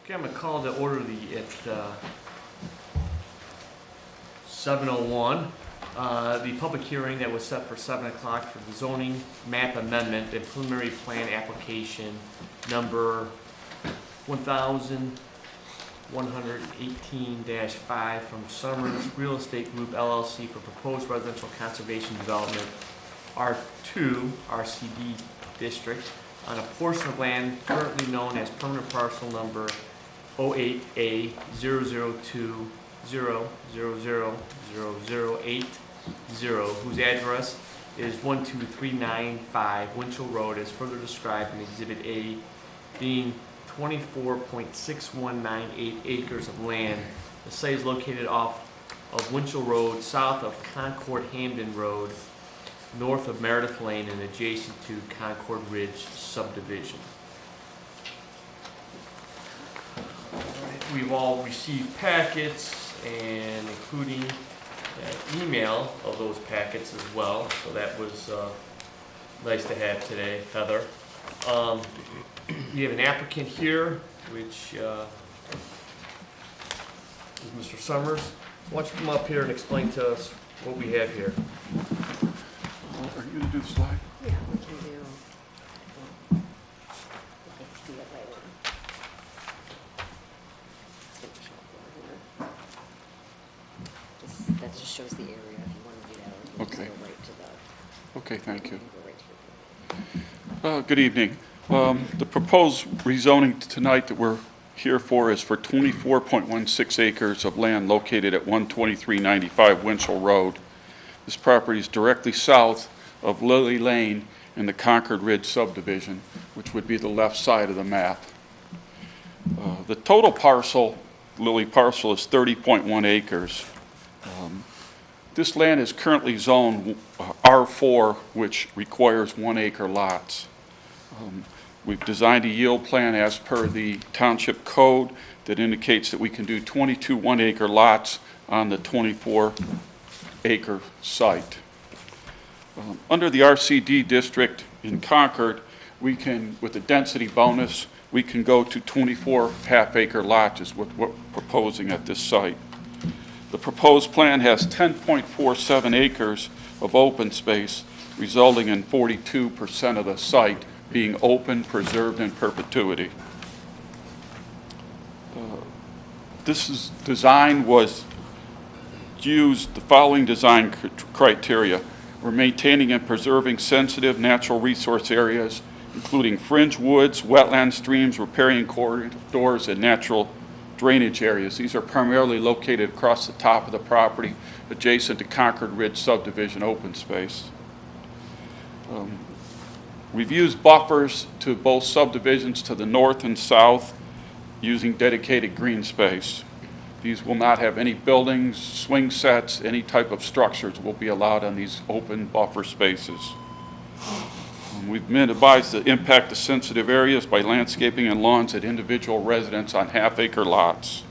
Okay, I'm going to call to order at 7:01. The public hearing that was set for 7 o'clock for the zoning map amendment and preliminary plan application number 1118-5 from Summers Real Estate Group LLC for proposed residential conservation development R2 RCD district on a portion of land currently known as permanent parcel number 08A002000080, whose address is 12395 Winchell Road, as further described in Exhibit A, being 24.6198 acres of land. The site is located off of Winchell Road, south of Concord Hamden Road, north of Meredith Lane, and adjacent to Concord Ridge subdivision. We've all received packets, and including an email of those packets as well, so that was nice to have today, Heather. We have an applicant here, which is Mr. Summers. Why don't you come up here and explain to us what we have here? Are you going to do the slide? Yeah, we can do. We can see it later. It's going to show up over here. That just shows the area if you want to do that. Or Okay. Go right to the. Okay, thank you. Go right to the. Good evening. The proposed rezoning tonight that we're here for is for 24.16 acres of land located at 12395 Winchell Road. This property is directly south of Lily Lane in the Concord Ridge subdivision, which would be the left side of the map. The total parcel, Lily parcel, is 30.1 acres. This land is currently zoned R4, which requires 1 acre lots. We've designed a yield plan as per the township code that indicates that we can do 22 1 acre lots on the 24 acre site. Under the RCD district in Concord, we can, with a density bonus, we can go to 24 half-acre lots is what we're proposing at this site. The proposed plan has 10.47 acres of open space, resulting in 42% of the site being open, preserved in perpetuity. This design was used the following design criteria. We're maintaining and preserving sensitive natural resource areas, including fringe woods, wetland streams, riparian corridors, and natural drainage areas. These are primarily located across the top of the property, adjacent to Concord Ridge subdivision open space. We've used buffers to both subdivisions to the north and south using dedicated green space. These will not have any buildings, swing sets, any type of structures will be allowed on these open buffer spaces. We've minimized the impact of sensitive areas by landscaping and lawns at individual residents on half-acre lots.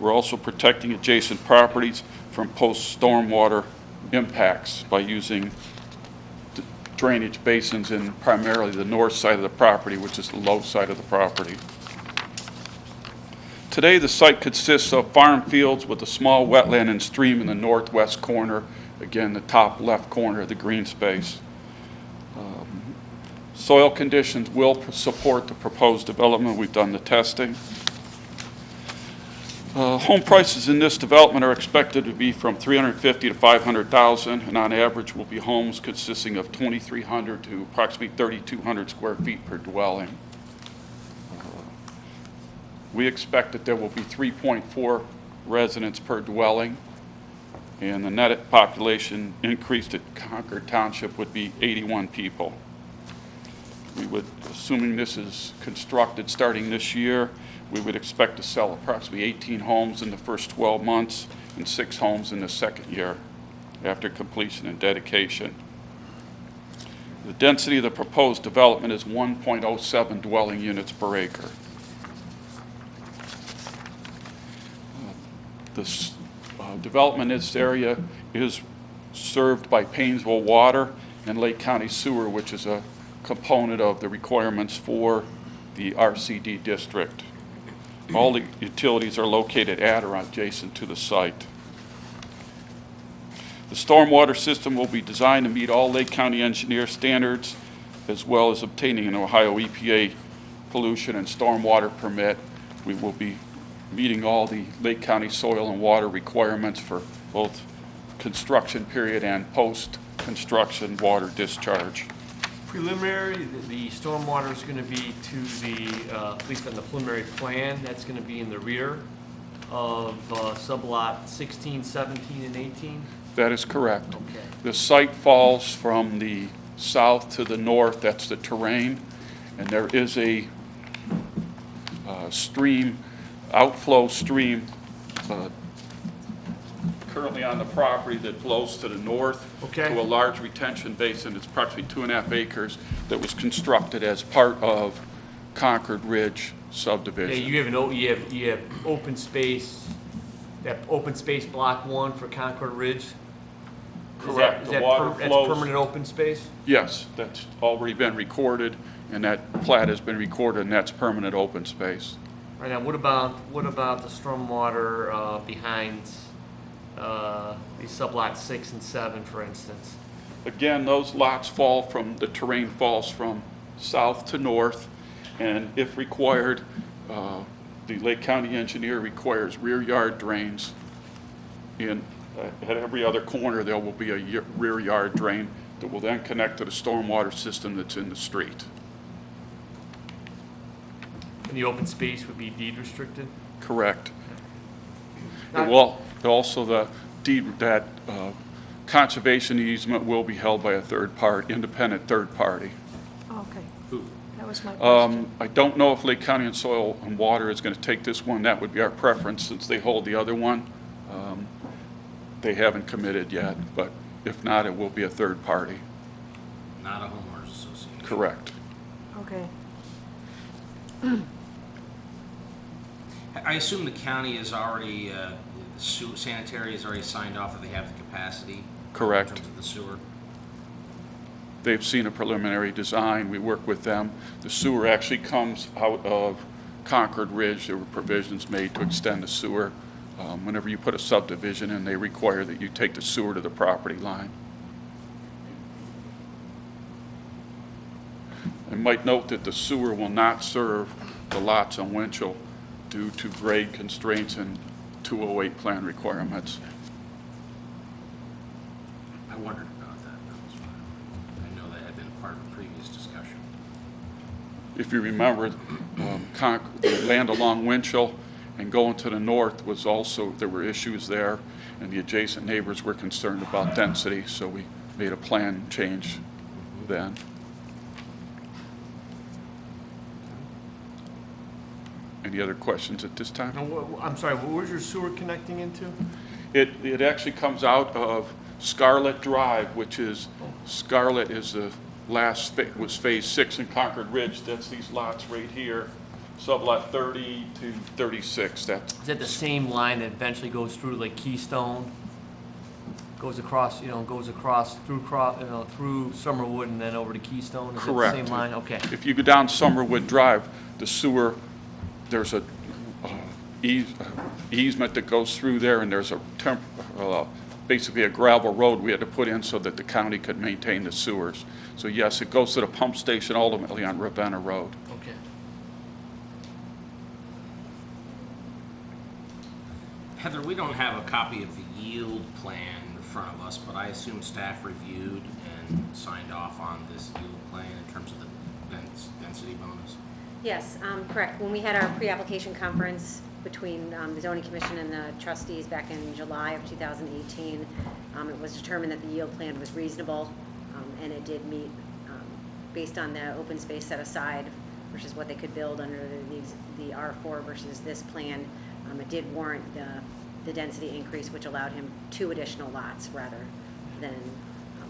We're also protecting adjacent properties from post-stormwater impacts by using drainage basins in primarily the north side of the property, which is the low side of the property. Today, the site consists of farm fields with a small wetland and stream in the northwest corner, again, the top left corner of the green space. Soil conditions will support the proposed development. We've done the testing. Home prices in this development are expected to be from $350,000 to $500,000, and on average will be homes consisting of 2,300 to approximately 3,200 square feet per dwelling. We expect that there will be 3.4 residents per dwelling, and the net population increased at Concord Township would be 81 people. We would, assuming this is constructed starting this year, we would expect to sell approximately 18 homes in the first 12 months and 6 homes in the second year after completion and dedication. The density of the proposed development is 1.07 dwelling units per acre. This development in this area is served by Paynesville Water and Lake County Sewer, which is a component of the requirements for the RCD district. all the utilities are located at or adjacent to the site. The stormwater system will be designed to meet all Lake County engineer standards, as well as obtaining an Ohio EPA pollution and stormwater permit. We will be meeting all the Lake County soil and water requirements for both construction period and post-construction water discharge. Preliminary, the stormwater is going to be to the, at least on the preliminary plan, that's going to be in the rear of sublot 16, 17, and 18? That is correct. Okay. The site falls from the south to the north, that's the terrain, and there is a stream, outflow stream currently on the property that flows to the north Okay. to a large retention basin. It's approximately 2.5 acres that was constructed as part of Concord Ridge subdivision. Yeah, you have open space, that open space block 1 for Concord Ridge? Correct. Is The that water that's flows. permanent open space? Yes, that's already been recorded, and that plat has been recorded, and that's permanent open space. Right now, what about the stormwater behind these sublots 6 and 7, for instance? Again, those lots fall from, the terrain falls from south to north, and if required, the Lake County engineer requires rear yard drains. At every other corner, there will be a rear yard drain that will then connect to the stormwater system that's in the street. And the open space would be deed restricted? Correct. Now- It will, also the deed, that conservation easement will be held by a independent third party. Okay. That was my question. I don't know if Lake County and Soil and Water is going to take this one. That would be our preference since they hold the other one. They haven't committed yet, but if not, it will be a third party. Not a homeowners association. Correct. Okay. I assume the county is already, sanitary is already signed off that they have the capacity? Correct. In terms of the sewer? They've seen a preliminary design. We work with them. The sewer actually comes out of Concord Ridge. There were provisions made to extend the sewer. Whenever you put a subdivision in, they require that you take the sewer to the property line. I might note that the sewer will not serve the lots on Winchell due to grade constraints and 208 plan requirements. I wondered about that. That was fine. I know that had been part of a previous discussion. If you remember, the land along Winchell and going to the north was also, there were issues there, and the adjacent neighbors were concerned about density, so we made a plan change then. Any other questions at this time? No, I'm sorry, where's your sewer connecting into? It actually comes out of Scarlet Drive, which is, Scarlet is the last, was phase 6 in Concord Ridge. That's these lots right here, sublot 30 to 36. Is that the same line that eventually goes through like Keystone? Goes across, through Summerwood and then over to Keystone? Is Correct. that the same line? Okay. If you go down Summerwood Drive, the sewer, there's a easement that goes through there, and there's a basically a gravel road we had to put in so that the county could maintain the sewers. So yes, it goes to the pump station ultimately on Ravenna Road. Okay. Heather, we don't have a copy of the yield plan in front of us, but I assume staff reviewed and signed off on this yield plan in terms of the density bonus? Yes, correct. When we had our pre-application conference between the zoning commission and the trustees back in July of 2018, it was determined that the yield plan was reasonable, and it did meet, based on the open space set aside versus what they could build under the R4 versus this plan, it did warrant the density increase, which allowed him 2 additional lots rather than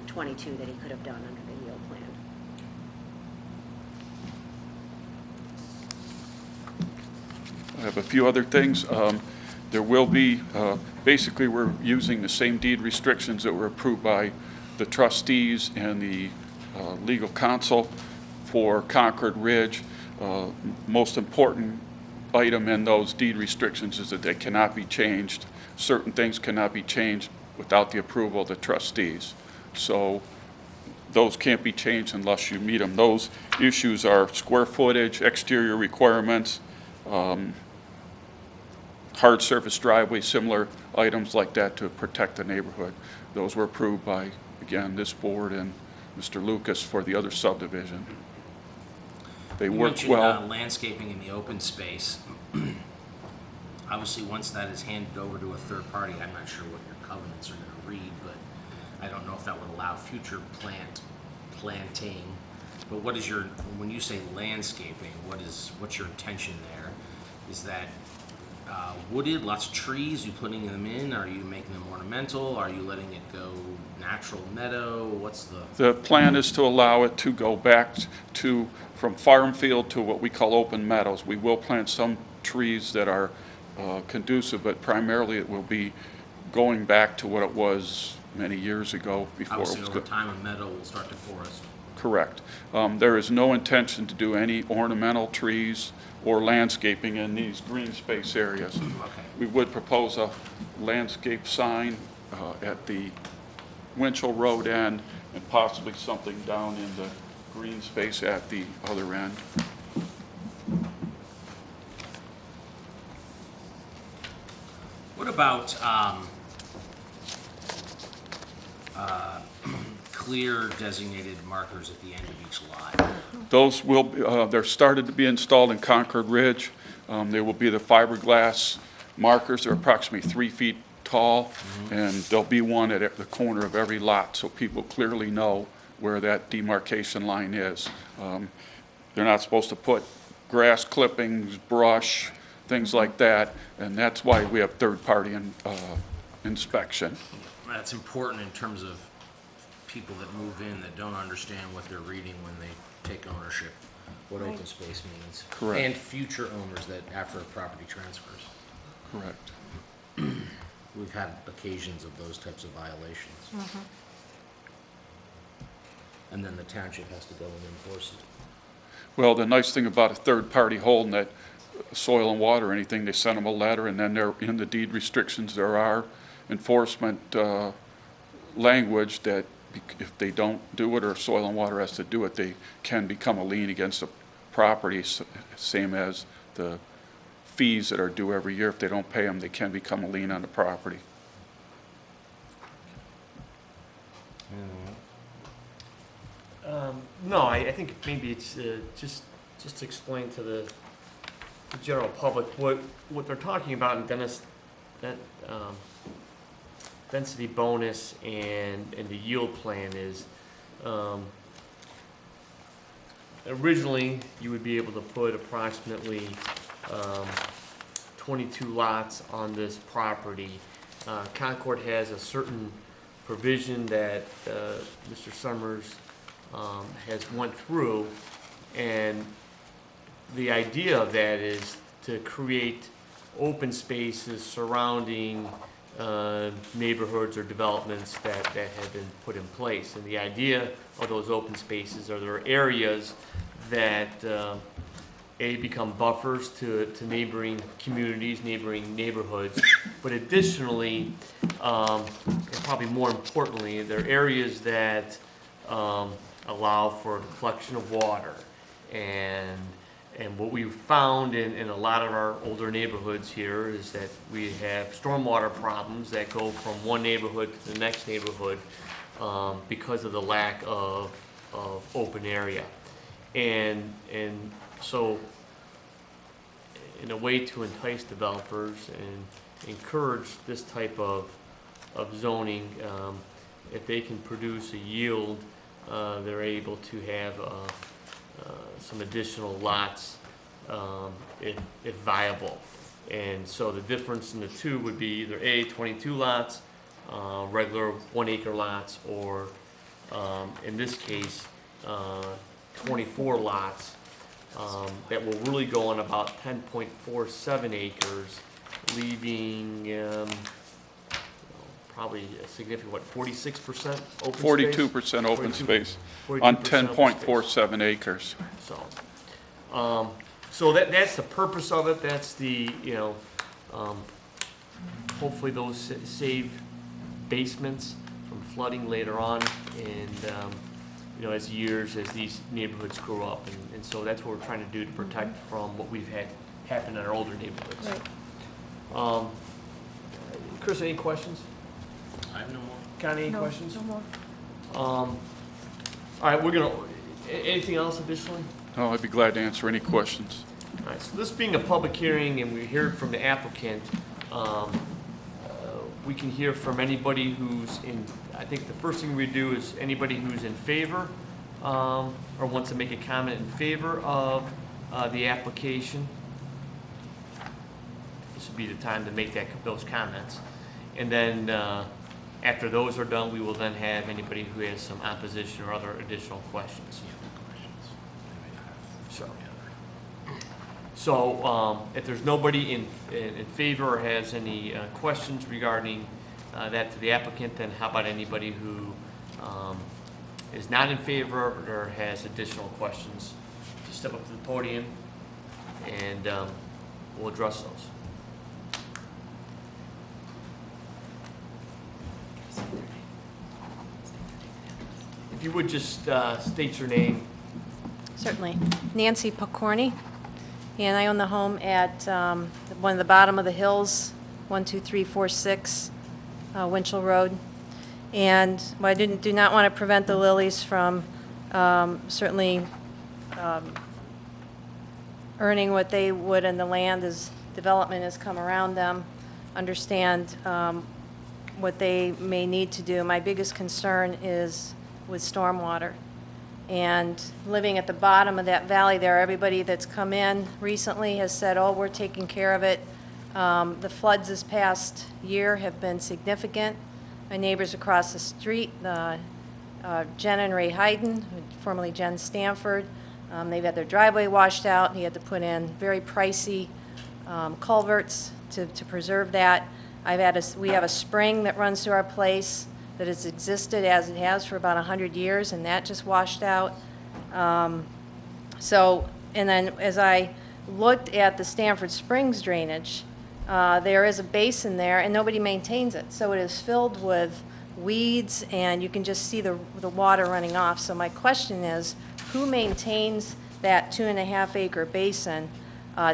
22 that he could have done under the yield plan. I have a few other things. There will be, basically we're using the same deed restrictions that were approved by the trustees and the legal counsel for Concord Ridge. Most important item in those deed restrictions is that they cannot be changed. Certain things cannot be changed without the approval of the trustees. So those can't be changed unless you meet them. Those issues are square footage, exterior requirements, hard surface driveway, similar items like that to protect the neighborhood. Those were approved by, again, this board and Mr. Lucas for the other subdivision. They You work mentioned well. landscaping in the open space. Obviously, once that is handed over to a third party, I'm not sure what your covenants are going to read, but I don't know if that would allow future planting. But what is when you say landscaping, what's your intention there? Is that wooded, lots of trees? You putting them in? Are you making them ornamental? Are you letting it go natural meadow? What's The plan is to allow it to go back to, from farm field to what we call open meadows. We will plant some trees that are conducive, but primarily it will be going back to what it was many years ago before it obviously was over good. time a meadow will start to forest? Correct. There is no intention to do any ornamental trees or landscaping in these green space areas. Okay. We would propose a landscape sign at the Winchell Road end and possibly something down in the green space at the other end. What about clear designated markers at the end of each lot? Those will, they're started to be installed in Concord Ridge. There will be the fiberglass markers. They're approximately 3 feet tall, and there'll be one at the corner of every lot so people clearly know where that demarcation line is. They're not supposed to put grass clippings, brush, things like that, and that's why we have third-party inspection. That's important in terms of people that move in that don't understand what they're reading when they take ownership, what open space means. Correct. And future owners that after a property transfers. Correct. We've had occasions of those types of violations. And then the township has to go and enforce it. Well, the nice thing about a third party holding that soil and water or anything, they send them a letter, and then they're in the deed restrictions. There are enforcement language that if they don't do it or soil and water has to do it, they can become a lien against the property, same as the fees that are due every year. If they don't pay them, they can become a lien on the property. No, I think maybe it's just to explain to the general public what they're talking about in Dennis, that density bonus and the yield plan is, originally you would be able to put approximately 22 lots on this property. Concord has a certain provision that Mr. Summers has went through, and the idea of that is to create open spaces surrounding neighborhoods or developments that have been put in place. And the idea of those open spaces are there are areas that become buffers to neighboring communities, neighboring neighborhoods, but additionally, and probably more importantly, there are areas that allow for the collection of water. And what we've found in a lot of our older neighborhoods here is that we have stormwater problems that go from one neighborhood to the next neighborhood because of the lack of open area. And so in a way to entice developers and encourage this type of zoning, if they can produce a yield, they're able to have some additional lots if viable. And so the difference in the two would be either 22 lots, regular 1 acre lots, or in this case 24 lots that will really go on about 10.47 acres, leaving probably a significant, 46% open space? 42% open space on 42% open space. 10.47 acres. So that's the purpose of it, that's the, hopefully those save basements from flooding later on, and, as these neighborhoods grow up, and so that's what we're trying to do to protect from what we've had happen in our older neighborhoods. Right. Chris, any questions? I have no more. Connie, any No, questions? no more. All right, anything else additionally? No, I'd be glad to answer any questions. All right, so this being a public hearing and we hear from the applicant, we can hear from anybody who's I think the first thing we do is anybody who's in favor or wants to make a comment in favor of the application. This would be the time to make those comments. And then after those are done, we will then have anybody who has some opposition or other additional questions. So if there's nobody in favor or has any questions regarding that to the applicant, then how about anybody who is not in favor or has additional questions? Just step up to the podium and we'll address those. If you would just state your name. Certainly. Nancy Pokorny, and I own the home at one of the bottom of the hills, 12346 Winchell Road. And I do not want to prevent the Lilies from certainly earning what they would in the land as development has come around them, understand what they may need to do. My biggest concern is with stormwater. And living at the bottom of that valley there, everybody that's come in recently has said, oh, we're taking care of it. The floods this past year have been significant. My neighbors across the street, Jen and Ray Hayden, formerly Jen Stanford, they've had their driveway washed out. He had to put in very pricey culverts to preserve that. We have a spring that runs through our place that has existed as it has for about 100 years, and that just washed out. And then as I looked at the Stanford Springs drainage, there is a basin there, and nobody maintains it. So it is filled with weeds, and you can just see the water running off. So my question is, who maintains that 2.5-acre basin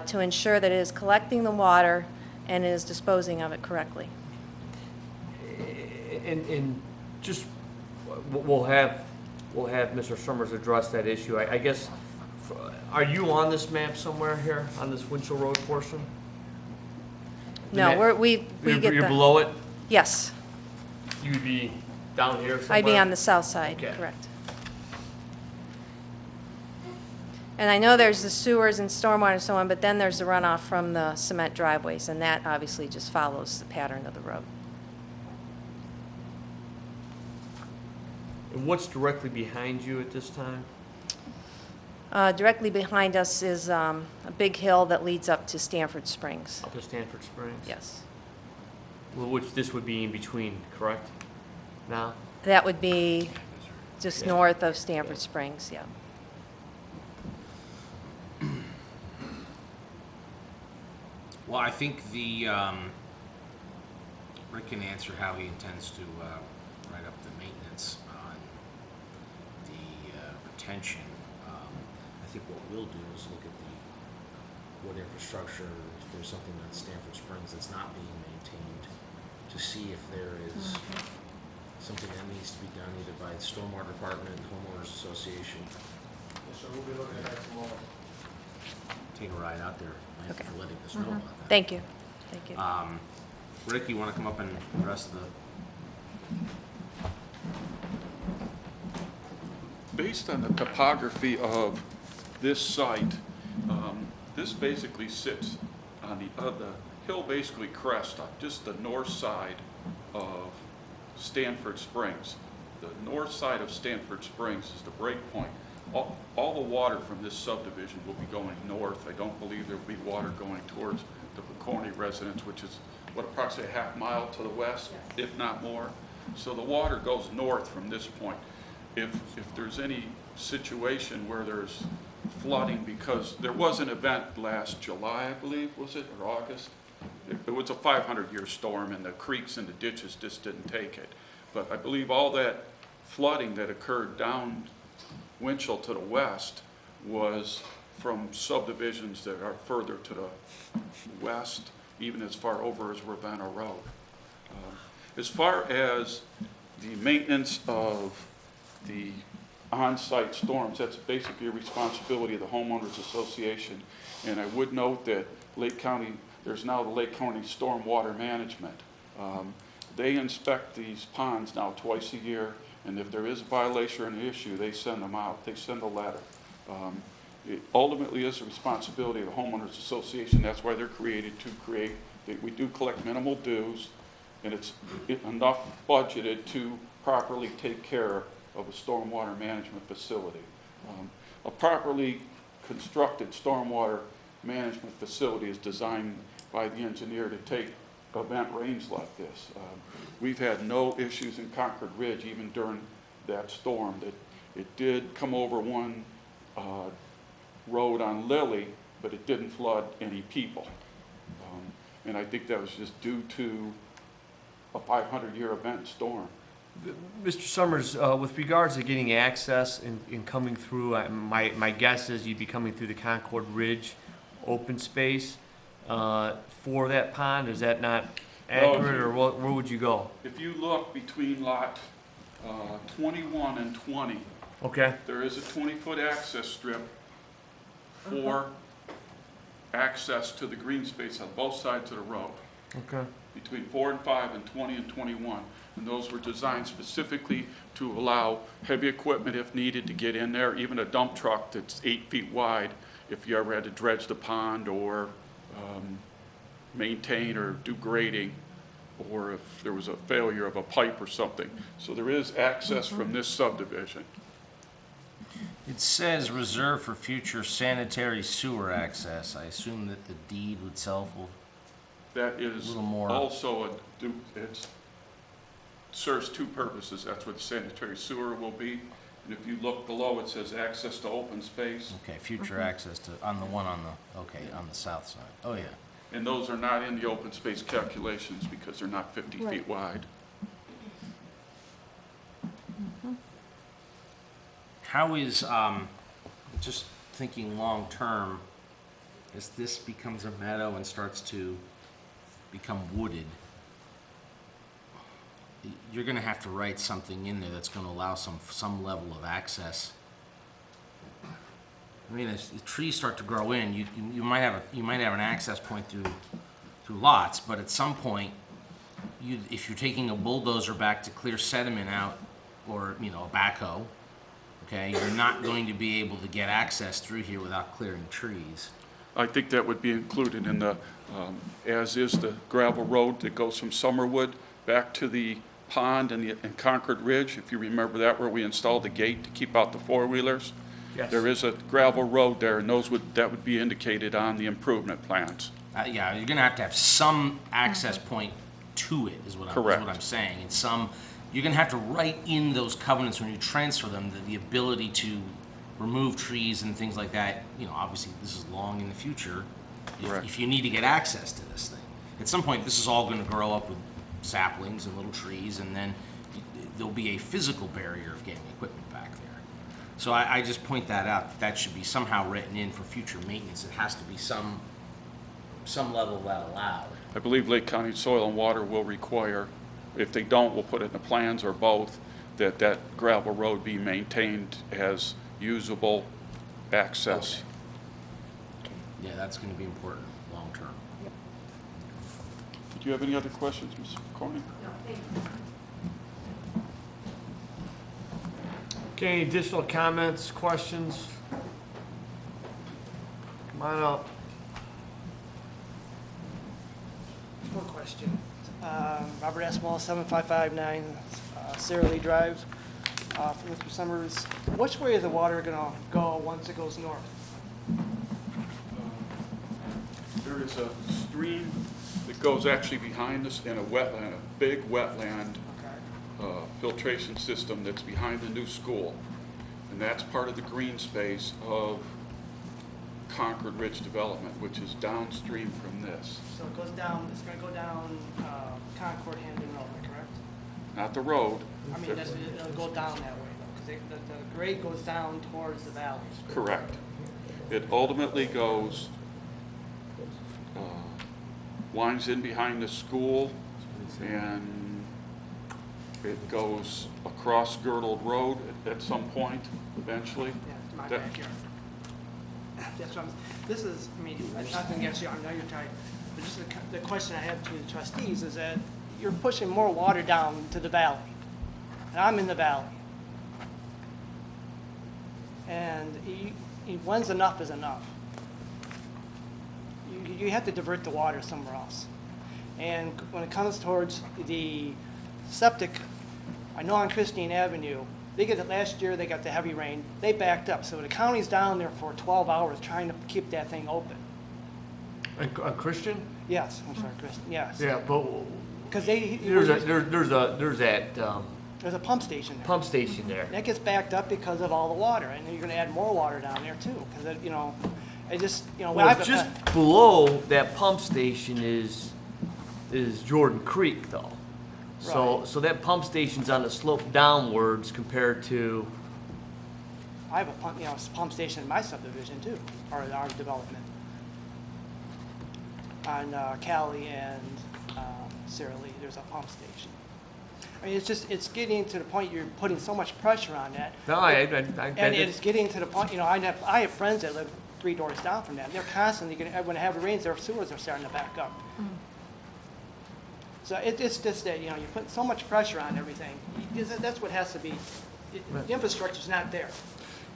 to ensure that it is collecting the water and is disposing of it correctly? And just, we'll have Mr. Summers address that issue. I guess, are you on this map somewhere here, on this Winchell Road portion? No, we get You're the... below it? Yes. You'd be down here somewhere? I'd be on the south side, Okay. correct. And I know there's the sewers and stormwater and so on, but then there's the runoff from the cement driveways, and that obviously just follows the pattern of the road. And what's directly behind you at this time? Directly behind us is a big hill that leads up to Stanford Springs. Up to Stanford Springs? Yes. Well, which this would be in between, correct? Now? That would be just Yeah. north of Stanford Springs, yeah. Well, I think Rick can answer how he intends to write up the maintenance on the retention. I think what we'll do is look at what infrastructure, if there's something on Stanford Springs that's not being maintained, to see if there is something that needs to be done either by the Stormwater Department, Homeowners Association. Yes, sir, we'll be looking at that tomorrow. Take a ride out there. Thank you for letting us know about that. Thank you. Thank you. Rick, you want to come up and address the... Based on the topography of this site, this basically sits on the hill basically crests on just the north side of Stanford Springs. The north side of Stanford Springs is the break point. All the water from this subdivision will be going north. I don't believe there will be water going towards the Pokorny residence, which is, approximately a half mile to the west, if not more. So the water goes north from this point. If there's any situation where there's flooding because there was an event last July, I believe, was it, or August? It was a 500-year storm, and the creeks and the ditches just didn't take it. But I believe all that flooding that occurred down Winchell to the west was from subdivisions that are further to the west, even as far over as Ravenna Road. As far as the maintenance of the on-site storms, that's basically a responsibility of the homeowners association. And I would note that Lake County, there's now the Lake County Stormwater Management. They inspect these ponds now twice a year, and if there is a violation or an issue, they send them out. They send a letter. It ultimately is a responsibility of the homeowners association. That's why they're created, to create. We do collect minimal dues, and it's enough budgeted to properly take care of a stormwater management facility. A properly constructed stormwater management facility is designed by the engineer to take event rains like this. We've had no issues in Concord Ridge even during that storm. It did come over one road on Lily, but it didn't flood any people. And I think that was just due to a 500-year event storm. Mr. Summers, with regards to getting access and coming through, my guess is you'd be coming through the Concord Ridge open space for that pond. Is that not accurate, or where would you go? If you look between lot 21 and 20, Okay. there is a 20-foot access strip for access to the green space on both sides of the road, Okay. between 4 and 5 and 20 and 21. And those were designed specifically to allow heavy equipment, if needed, to get in there, even a dump truck that's 8 feet wide, if you ever had to dredge the pond or maintain or do grading, or if there was a failure of a pipe or something. So there is access from this subdivision. It says reserved for future sanitary sewer access. I assume that the deed itself will, That is A little more. also it serves two purposes. That's what the sanitary sewer will be. And if you look below, it says access to open space. okay, future access to, on the one on the, okay, on the south side. Oh, yeah. And those are not in the open space calculations because they're not 50 feet wide. How is, just thinking long-term, as this becomes a meadow and starts to become wooded, you're gonna have to write something in there that's gonna allow some level of access. I mean, as the trees start to grow in, you might have an access point through lots, but at some point, if you're taking a bulldozer back to clear sediment out, or, you know, a backhoe, okay, you're not going to be able to get access through here without clearing trees. I think that would be included in the, as is the gravel road that goes from Summerwood back to the pond and Concord Ridge. If you remember that, where we installed the gate to keep out the four-wheelers. Yes. There is a gravel road there, and that would be indicated on the improvement plans. Yeah, you're gonna have some access point to it, is what Correct. I'm saying. And you're gonna have to write in those covenants when you transfer them, the ability to remove trees and things like that. You know, obviously, this is long in the future. Correct. If you need to get access to this thing. At some point, this is all gonna grow up with saplings and little trees, and then there'll be a physical barrier of getting equipment back there. So I just point that out, that should be somehow written in for future maintenance. It has to be some level of that allowed. I believe Lake County Soil and Water will require, if they don't, we'll put it in the plans or both, that gravel road be maintained as usable access. Yeah, that's gonna be important, long-term. Do you have any other questions, Ms. Corning? Okay, any additional comments, questions? Come on up. One question. Robert Esmall, 7559 Sarah Lee Drive. For Mr. Summers, which way is the water going to go once it goes north? There is a stream that goes actually behind us in a wetland, a big wetland Okay. filtration system that's behind the new school. And that's part of the green space of Concord Ridge development, which is downstream from this. So it goes down, it's gonna go down Concord Hamden Road, am I correct? Not the road. I mean, it'll go down that way though, because the grade goes down towards the valley. Correct. It ultimately goes, winds in behind the school, and it goes across Girdled Road at some point, eventually. Yeah, to my That- backyard. That's what I'm, this is, I mean, nothing against you, I know you're tired, but just the question I have to the trustees is that you're pushing more water down to the valley. And I'm in the valley. And when's enough is enough. You have to divert the water somewhere else. And when it comes towards the septic, I know on Christine Avenue, they get it last year, they got the heavy rain, they backed up. So the county's down there for 12 hours trying to keep that thing open. A Christian? Yes, I'm sorry, Christine, yes. Yeah, but Because they, there's that there's a pump station there. pump station there. That gets backed up because of all the water, and you're gonna add more water down there too, because you know, I just, you know, when Well, I've, just below that pump station is Jordan Creek though. So Right. so that pump station's on the slope downwards compared to, I have a pump, you know, pump station in my subdivision too, or in our development. On Cali and Sara Lee, there's a pump station. I mean, it's just, it's getting to the point you're putting so much pressure on that. no, I And it's getting to the point, you know, I have friends that live 3 doors down from that, and they're constantly getting, when it have rains, their sewers are starting to back up. So it's just that, you know, you're putting so much pressure on everything. That's what has to be, the infrastructure's not there.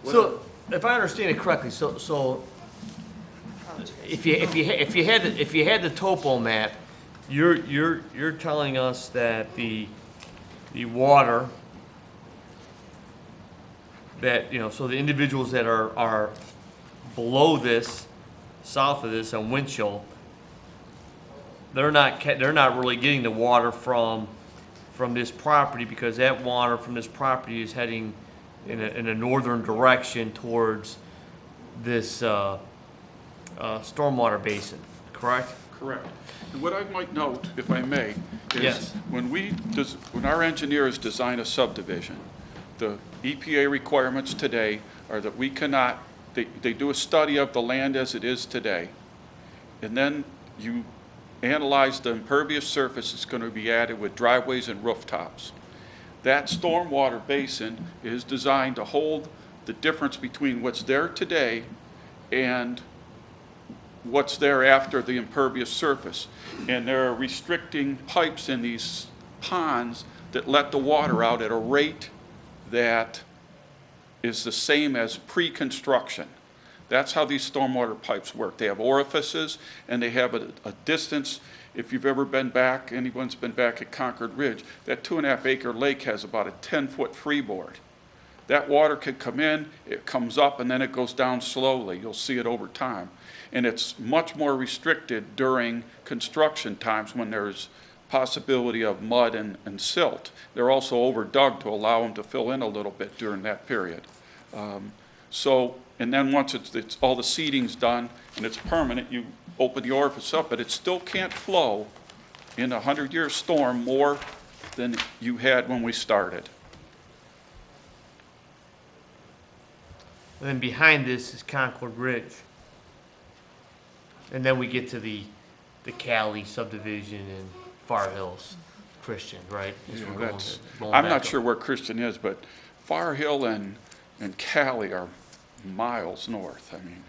So, if I understand it correctly, so if you had the topo map, you're telling us that the water that, you know, so the individuals that are below this, south of this on Winchell, they're not really getting the water from this property, because that water from this property is heading in a northern direction towards this stormwater basin, correct? Correct. And what I might note, if I may, is Yes. when our engineers design a subdivision, the EPA requirements today are that we cannot, they do a study of the land as it is today, and then you analyze the impervious surface that's going to be added with driveways and rooftops. That stormwater basin is designed to hold the difference between what's there today and what's there after the impervious surface. And there are restricting pipes in these ponds that let the water out at a rate that is the same as pre-construction. That's how these stormwater pipes work. They have orifices, and they have a distance. If you've ever been back, anyone's been back at Concord Ridge, that 2.5 acre lake has about a 10-foot freeboard. That water could come in, it comes up, and then it goes down slowly. You'll see it over time. And it's much more restricted during construction times when there's possibility of mud and silt. They're also overdug to allow them to fill in a little bit during that period. And then once it's all the seeding's done and it's permanent, you open the orifice up, but it still can't flow in a 100-year storm more than you had when we started. And then behind this is Concord Ridge. And then we get to the Cali subdivision and Far Hills Christian, right? As we're going I'm back not up. sure where Christian is, but Far Hill and Cali are miles north. I mean,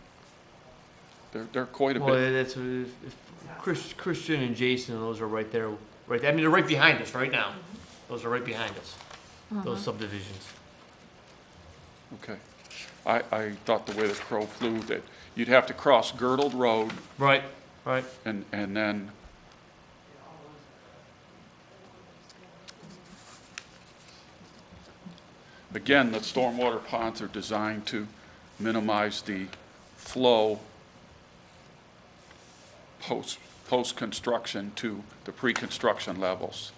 they're quite a Well, bit. that's Christian and Jason, those are right there, right. I mean, they're right behind us right now. Those are right behind us. Those subdivisions. Okay. I thought the way the crow flew that you'd have to cross Girdled Road Right, right. and then again, the stormwater ponds are designed to minimize the flow post-construction to the pre-construction levels.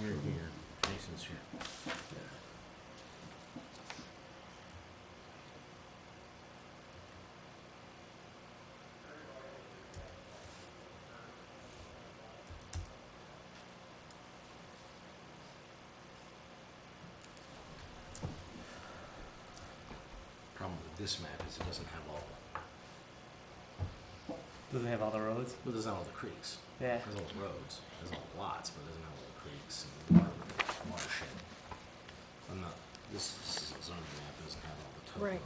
Here, Jason's here. this map is it doesn't have all Doesn't have all the roads? well, it doesn't have all the creeks. Yeah. It has all the roads, it has all the lots, but it doesn't have all the creeks and watershed. I'm not, this is a zoning map, it doesn't have all the topo. Right.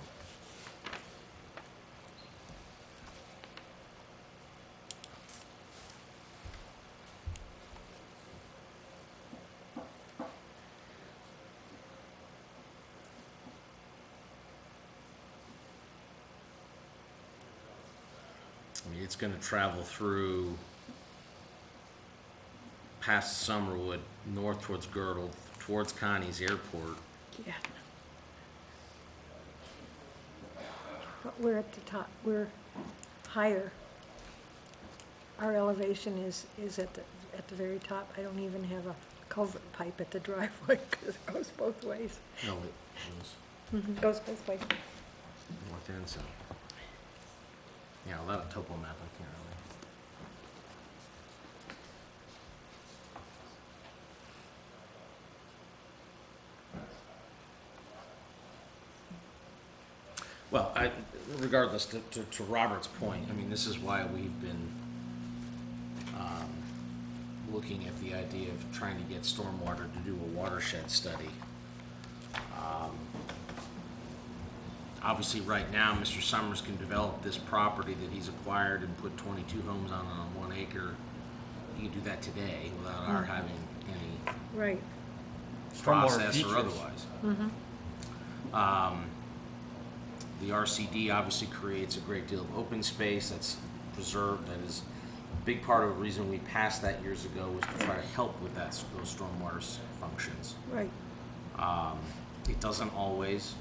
I mean, it's gonna travel through past Summerwood, north towards Girdle, towards Connie's Airport. Yeah. But we're at the top, we're higher. Our elevation is at the very top. I don't even have a culvert pipe at the driveway because it goes both ways. No, it goes Goes both ways. north and south. Yeah, without a topo map, I can't really. Well, regardless, to Robert's point, I mean, this is why we've been looking at the idea of trying to get stormwater to do a watershed study. Obviously, right now, Mr. Summers can develop this property that he's acquired and put 22 homes on 1 acre. He can do that today without our having any Right. process features. or otherwise. The RCD obviously creates a great deal of open space that's preserved. That is a big part of the reason we passed that years ago, was to try to help with those stormwater functions. Right. It doesn't always.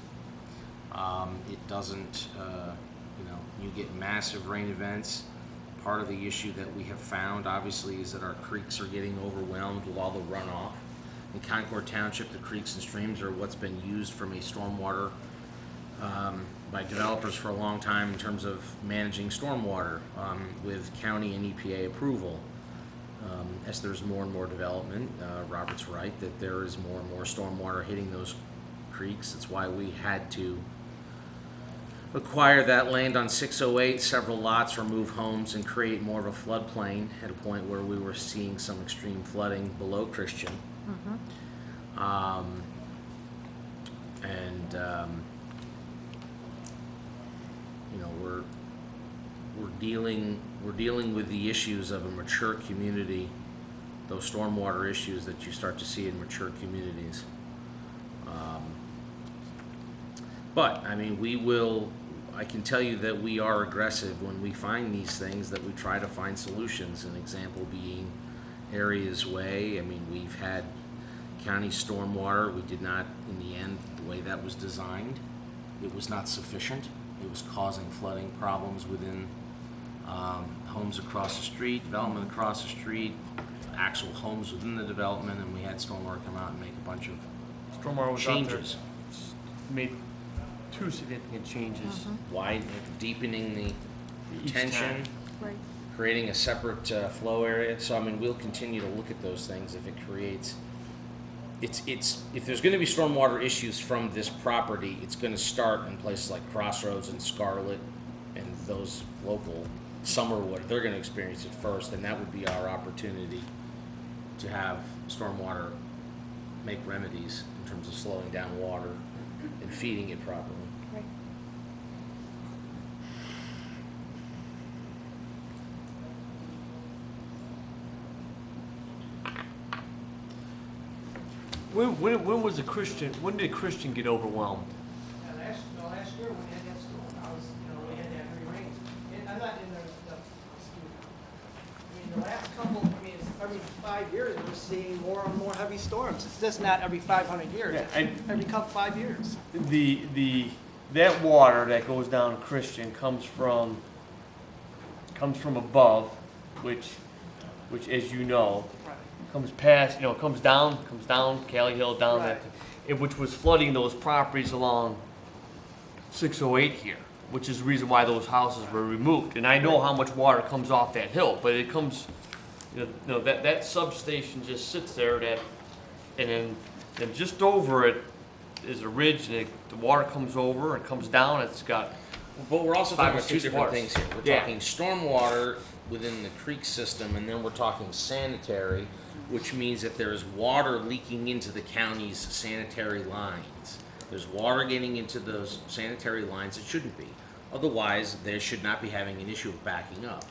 It doesn't, you get massive rain events. Part of the issue that we have found, obviously, is that our creeks are getting overwhelmed with all the runoff. In Concord Township, the creeks and streams are what's been used from a stormwater by developers for a long time in terms of managing stormwater with county and EPA approval. As there's more and more development, Robert's right that there is more and more stormwater hitting those creeks. That's why we had to acquire that land on 608, several lots, remove homes, and create more of a floodplain at a point where we were seeing some extreme flooding below Christian. We're dealing with the issues of a mature community, those stormwater issues that you start to see in mature communities. But I mean, I can tell you that we are aggressive when we find these things, that we try to find solutions. An example being Areas Way. I mean, we've had county stormwater. We did not, in the end, the way that was designed, it was not sufficient. It was causing flooding problems within homes across the street, development across the street, actual homes within the development, and we had stormwater come out and make a bunch of Stormwater was out there, changes. made 2 significant changes. Widening, deepening the Each tension, time. Right. creating a separate flow area. So I mean, we'll continue to look at those things if it creates. If there's going to be stormwater issues from this property, it's going to start in places like Crossroads and Scarlet, and those local Summerwood. They're going to experience it first, and that would be our opportunity to have stormwater make remedies in terms of slowing down water and feeding it properly. Right. When was when did Christian get overwhelmed? Last year, we had that storm, we had that heavy rain. And I'm not in the last couple, it's every 5 years, we're seeing more and more heavy storms. It's just not every 500 years, Yeah, it's every couple, 5 years. That water that goes down Christian comes from above, which as you know, Right. comes past, comes down Cali Hill, down Right. which was flooding those properties along 608 here, which is the reason why those houses were removed. And I know how much water comes off that hill, but it comes, that substation just sits there, and then just over it is a ridge, and the water comes over and comes down, it's got, But we're also Five talking or about two six different waters. things here. We're Yeah. talking stormwater within the creek system, and then we're talking sanitary, which means that there is water leaking into the county's sanitary lines. There's water getting into those sanitary lines that shouldn't be. Otherwise, they should not be having an issue of backing up,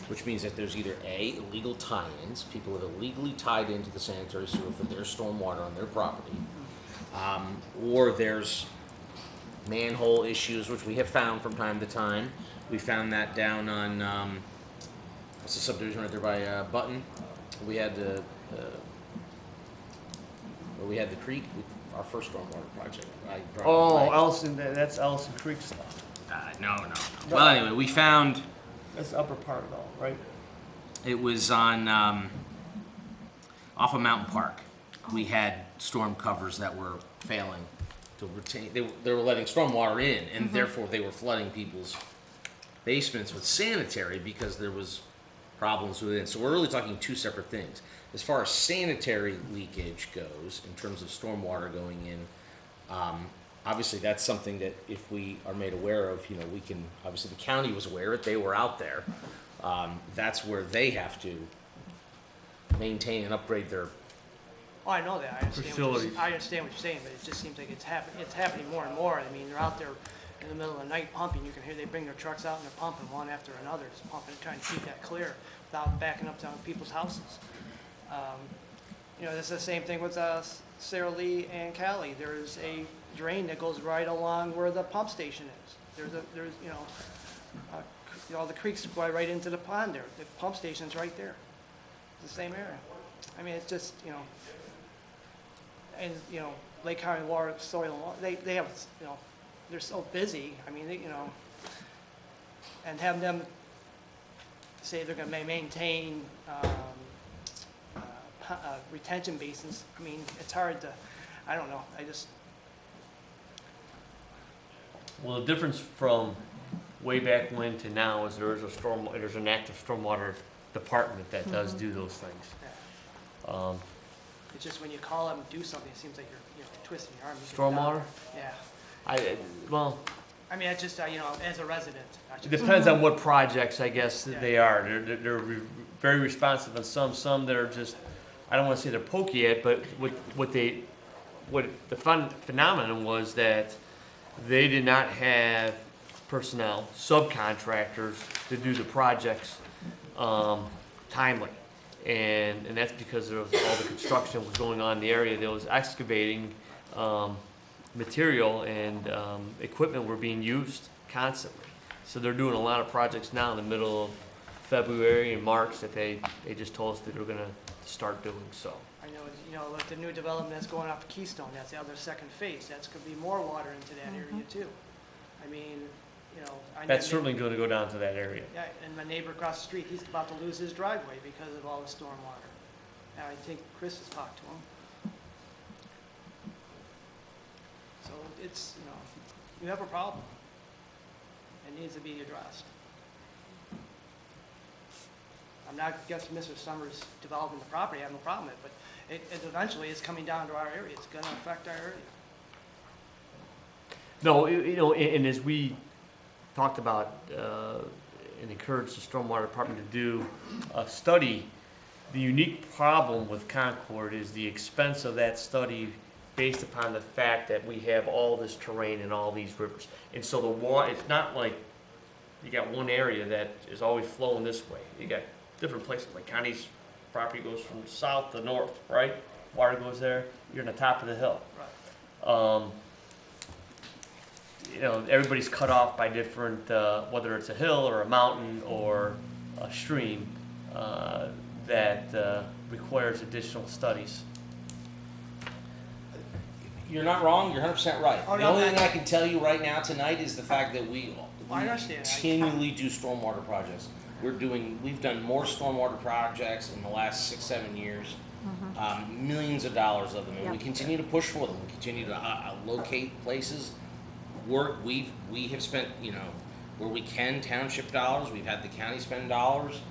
which means that there's either A, illegal tie-ins, people have illegally tied into the sanitary sewer for their stormwater on their property, or there's manhole issues, which we have found from time to time. We found that down on, what's the subdivision right there by Button? We had the creek, our first stormwater project. I brought it oh, away. Ellison, that's Ellison Creek stuff. No. Well, anyway, we found That's the upper part of it all, right? it was on off of Mountain Park. We had storm covers that were failing to retain. They were letting storm water in, and therefore they were flooding people's basements with sanitary because there was problems with it. So we're really talking two separate things. As far as sanitary leakage goes, in terms of stormwater going in, obviously that's something that if we are made aware of, we can, obviously the county was aware of it, they were out there. That's where they have to maintain and upgrade their, Oh, I know that, Facilities. I understand what you're saying, but it just seems like it's happening more and more. I mean, they're out there in the middle of the night pumping, you can hear they bring their trucks out and they're pumping one after another, just pumping, trying to keep that clear without backing up to people's houses. It's the same thing with Sarah Lee and Cali. There is a drain that goes right along where the pump station is. All the creeks go right into the pond there. The pump station's right there. It's the same area. I mean, it's just, and, Lake County Water, Soil and Water, they have, they're so busy. I mean, and having them say they're going to maintain retention basins, I mean, it's hard to, I don't know, Well, the difference from way back when to now is there's an active stormwater department that does do those things. it's just when you call them and do something, it seems like you're twisting your arm. Stormwater? Yeah. Well, I mean, it's just, as a resident. it depends on what projects, I guess, that they are. They're very responsive on some that are just, I don't want to say they're pokey at, but what the phenomenon was that they did not have personnel, subcontractors, to do the projects timely. And that's because of all the construction was going on in the area. There was excavating material and equipment were being used constantly. So they're doing a lot of projects now in the middle of February and March that they just told us that they're going to start doing so. I know, with the new development that's going off Keystone, that's the other second phase. That's going to be more water into that area too. I mean, That's certainly going to go down to that area. Yeah, and my neighbor across the street, he's about to lose his driveway because of all the storm water. And I think Chris has talked to him. So it's, you have a problem. It needs to be addressed. I'm not against Mr. Summers developing the property, I have no problem with it, but it eventually is coming down to our area. It's going to affect our area. No, and as we talked about and encouraged the Stormwater Department to do a study, the unique problem with Concord is the expense of that study based upon the fact that we have all this terrain and all these rivers. And so the water, it's not like you got one area that is always flowing this way. You got different places, like Connie's property goes from south to north, right? Water goes there, you're on the top of the hill. Right. Everybody's cut off by different, whether it's a hill or a mountain or a stream that requires additional studies. you're not wrong, you're 100% right. Oh, The no, only I- thing I can tell you right now tonight is the fact that we I understand. continually do stormwater projects. We've done more stormwater projects in the last 6-7 years, millions of dollars of them, and we Yep. continue to push for them. We continue to locate places. We have spent, where we can, township dollars. We've had the county spend dollars.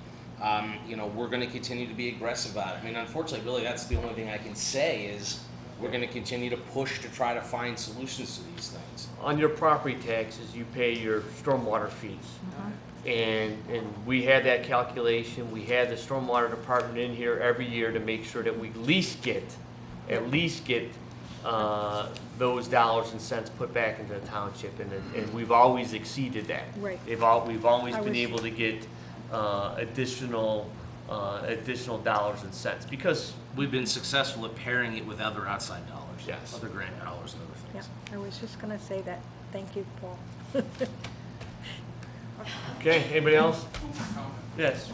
We're going to continue to be aggressive about it. I mean, unfortunately, really, that's the only thing I can say is we're gonna continue to push to try to find solutions to these things. On your property taxes, you pay your stormwater fees. And we had that calculation, we had the stormwater department in here every year to make sure that we at least get those dollars and cents put back into the township, and we've always exceeded that. Right. We've always I been was- able to get additional dollars and cents, because, We've been successful at pairing it with other outside dollars. Yes. Other grant dollars and other Yeah, things. I was just gonna say that. Thank you, Paul. okay, anybody else? Yes.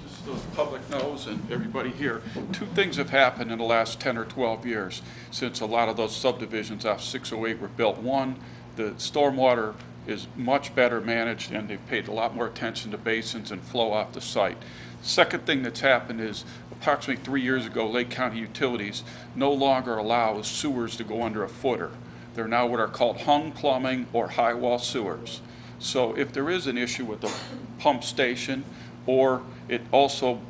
Just so the public knows and everybody here, two things have happened in the last 10 or 12 years since a lot of those subdivisions off 608 were built. One, the stormwater is much better managed, and they've paid a lot more attention to basins and flow off the site. Second thing that's happened is approximately 3 years ago, Lake County Utilities no longer allow sewers to go under a footer. They're now what are called hung plumbing or high wall sewers. So if there is an issue with the pump station, or it also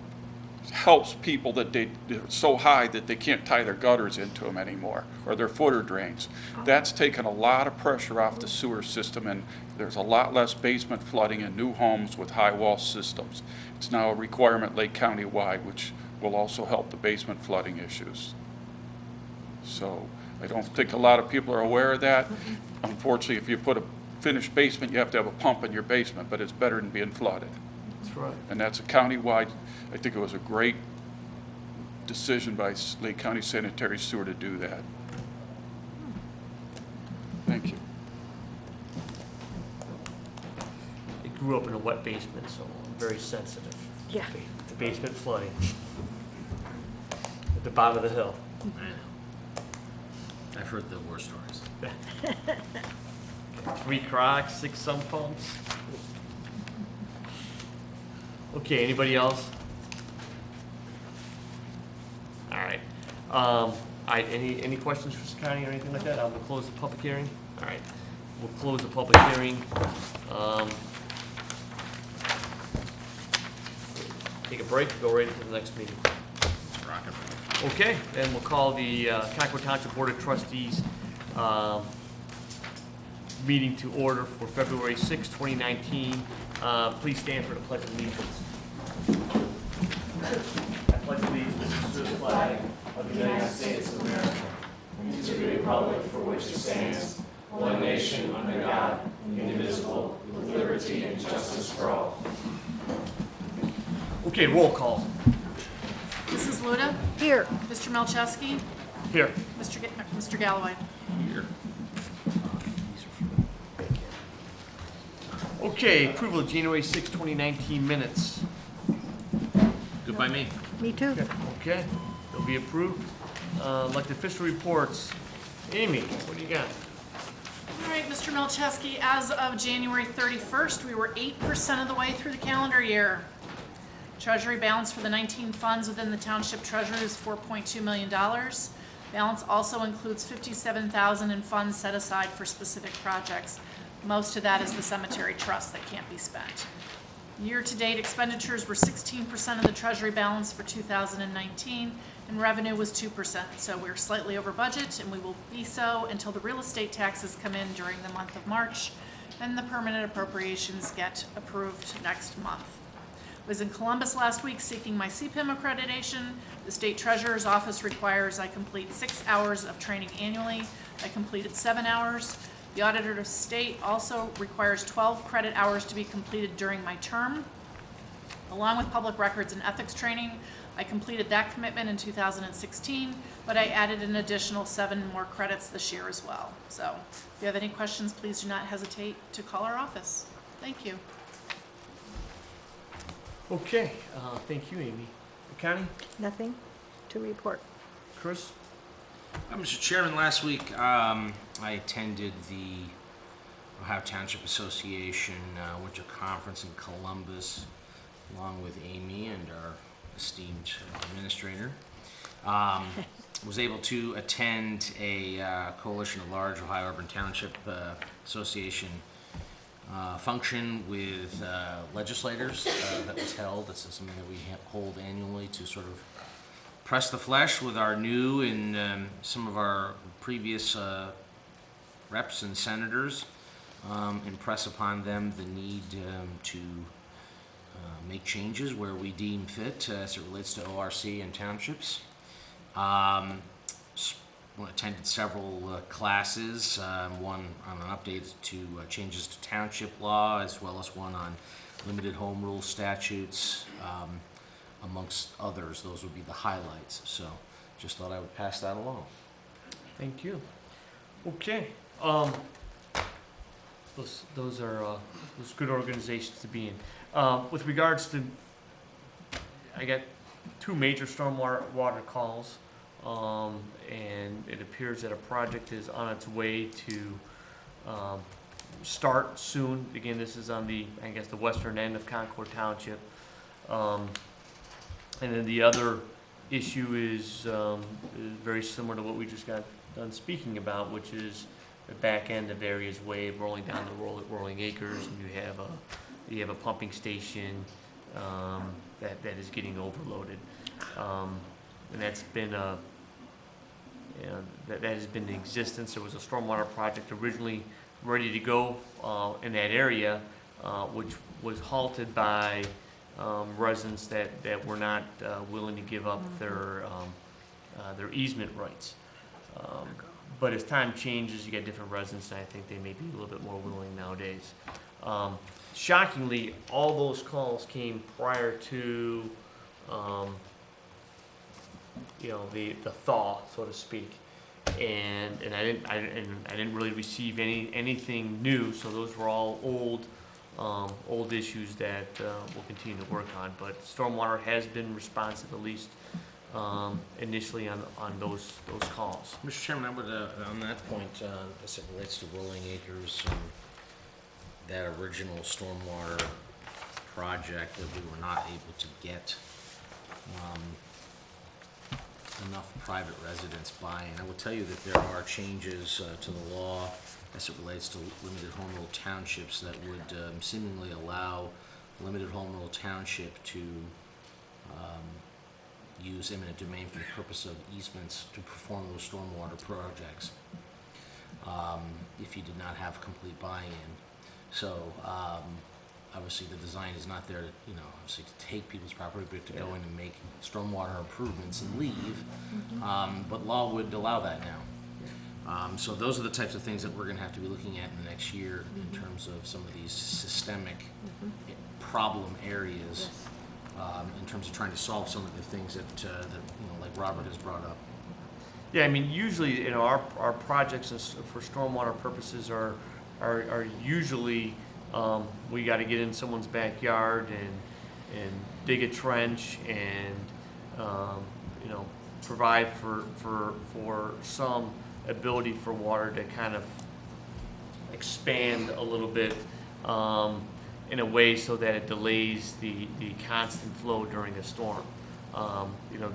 helps people that they're so high that they can't tie their gutters into them anymore, or their footer drains. That's taken a lot of pressure off the sewer system, and there's a lot less basement flooding in new homes with high wall systems. It's now a requirement Lake County wide, which will also help the basement flooding issues. So I don't think a lot of people are aware of that. Unfortunately, if you put a finished basement, you have to have a pump in your basement, but it's better than being flooded. That's right. And that's a county-wide, I think it was a great decision by Lake County Sanitary Sewer to do that. Thank you. I grew up in a wet basement, so I'm very sensitive. Yeah. To basement flooding. At the bottom of the hill. I know. I've heard the war stories. 3 Crocs, 6 sump pumps. Okay, anybody else? All right. Any questions for Sakani or anything like that? I'm gonna close the public hearing. All right, we'll close the public hearing. Take a break, go right into the next meeting. It's rock and roll. Okay, then we'll call the Concord Township Board of Trustees meeting to order for February 6, 2019. Please stand for the Pledge of Allegiance. I pledge allegiance to the flag of the United States of America and to the republic for which it stands, one nation under God, indivisible, with liberty and justice for all. Okay, roll call. Mrs. Luda? Here, Mr. Melchewski? Here. Mr. Galloway? Here. Okay, approval of January 6, 2019 minutes. Good by me. me too. Okay, they'll be approved. Elected official reports. Amy, what do you got? All right, Mr. Melchewski, as of January 31st, we were 8% of the way through the calendar year. Treasury balance for the 19 funds within the township treasury is $4.2 million. Balance also includes $57,000 in funds set aside for specific projects. Most of that is the cemetery trust that can't be spent. Year-to-date expenditures were 16% of the treasury balance for 2019, and revenue was 2%. So we're slightly over budget, and we will be so until the real estate taxes come in during the month of March, and the permanent appropriations get approved next month. I was in Columbus last week seeking my CPIM accreditation. The state treasurer's office requires I complete 6 hours of training annually. I completed 7 hours. The auditor of state also requires 12 credit hours to be completed during my term. Along with public records and ethics training, I completed that commitment in 2016, but I added an additional 7 more credits this year as well. So if you have any questions, please do not hesitate to call our office. Thank you. Okay, thank you, Amy. Connie? Nothing to report. Chris? Mr. Chairman, last week I attended the Ohio Township Association Winter Conference in Columbus, along with Amy and our esteemed administrator. Was able to attend a Coalition of Large Ohio Urban Township Association function with legislators that was held. This is something that we hold annually to sort of press the flesh with our new and some of our previous reps and senators, impress upon them the need to make changes where we deem fit as it relates to ORC and townships. Attended several classes, one on an update to changes to township law, as well as one on limited home rule statutes, amongst others. Those would be the highlights. So just thought I would pass that along. Thank you. Okay. Those are good organizations to be in. With regards to, I got 2 major water calls, and it appears that a project is on its way to start soon. Again, this is on the, I guess, the western end of Concord Township. And then the other issue is very similar to what we just got done speaking about, which is the back end of Areas Way rolling down the Rolling Acres, and you have a pumping station that is getting overloaded, and that's been that has been in existence. There was a stormwater project originally ready to go in that area, which was halted by residents that were not willing to give up their easement rights. But as time changes, you get different residents, and I think they may be a little bit more willing nowadays. Shockingly, all those calls came prior to the thaw, so to speak, and I didn't really receive anything new. So those were all old issues that we'll continue to work on. But stormwater has been responsive, at least initially, on those calls. Mr. Chairman, I would, on that point, as it relates to Rolling Acres, that original stormwater project that we were not able to get enough private residents buy-in. I will tell you that there are changes to the law as it relates to limited home rule townships that would seemingly allow limited home rule township to use eminent domain for the purpose of easements to perform those stormwater projects if you did not have complete buy-in. So obviously the design is not there to, obviously to take people's property, but to go in and make stormwater improvements and leave. But law would allow that now. So those are the types of things that we're going to have to be looking at in the next year in terms of some of these systemic problem areas, in terms of trying to solve some of the things that like Robert has brought up. Yeah, I mean, usually, our projects for stormwater purposes are usually, we got to get in someone's backyard and dig a trench and provide for some ability for water to kind of expand a little bit in a way so that it delays the constant flow during a storm.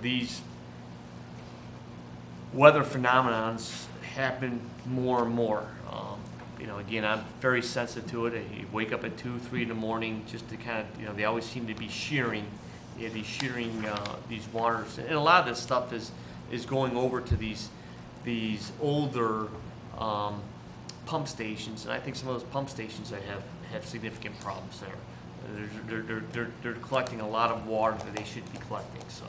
These weather phenomenons happen more and more. Again, I'm very sensitive to it. You wake up at 2, 3 in the morning just to kind of, they always seem to be shearing. They'd be shearing these waters, and a lot of this stuff is going over to these older pump stations, and I think some of those pump stations that have significant problems there. They're collecting a lot of water that they shouldn't be collecting. So.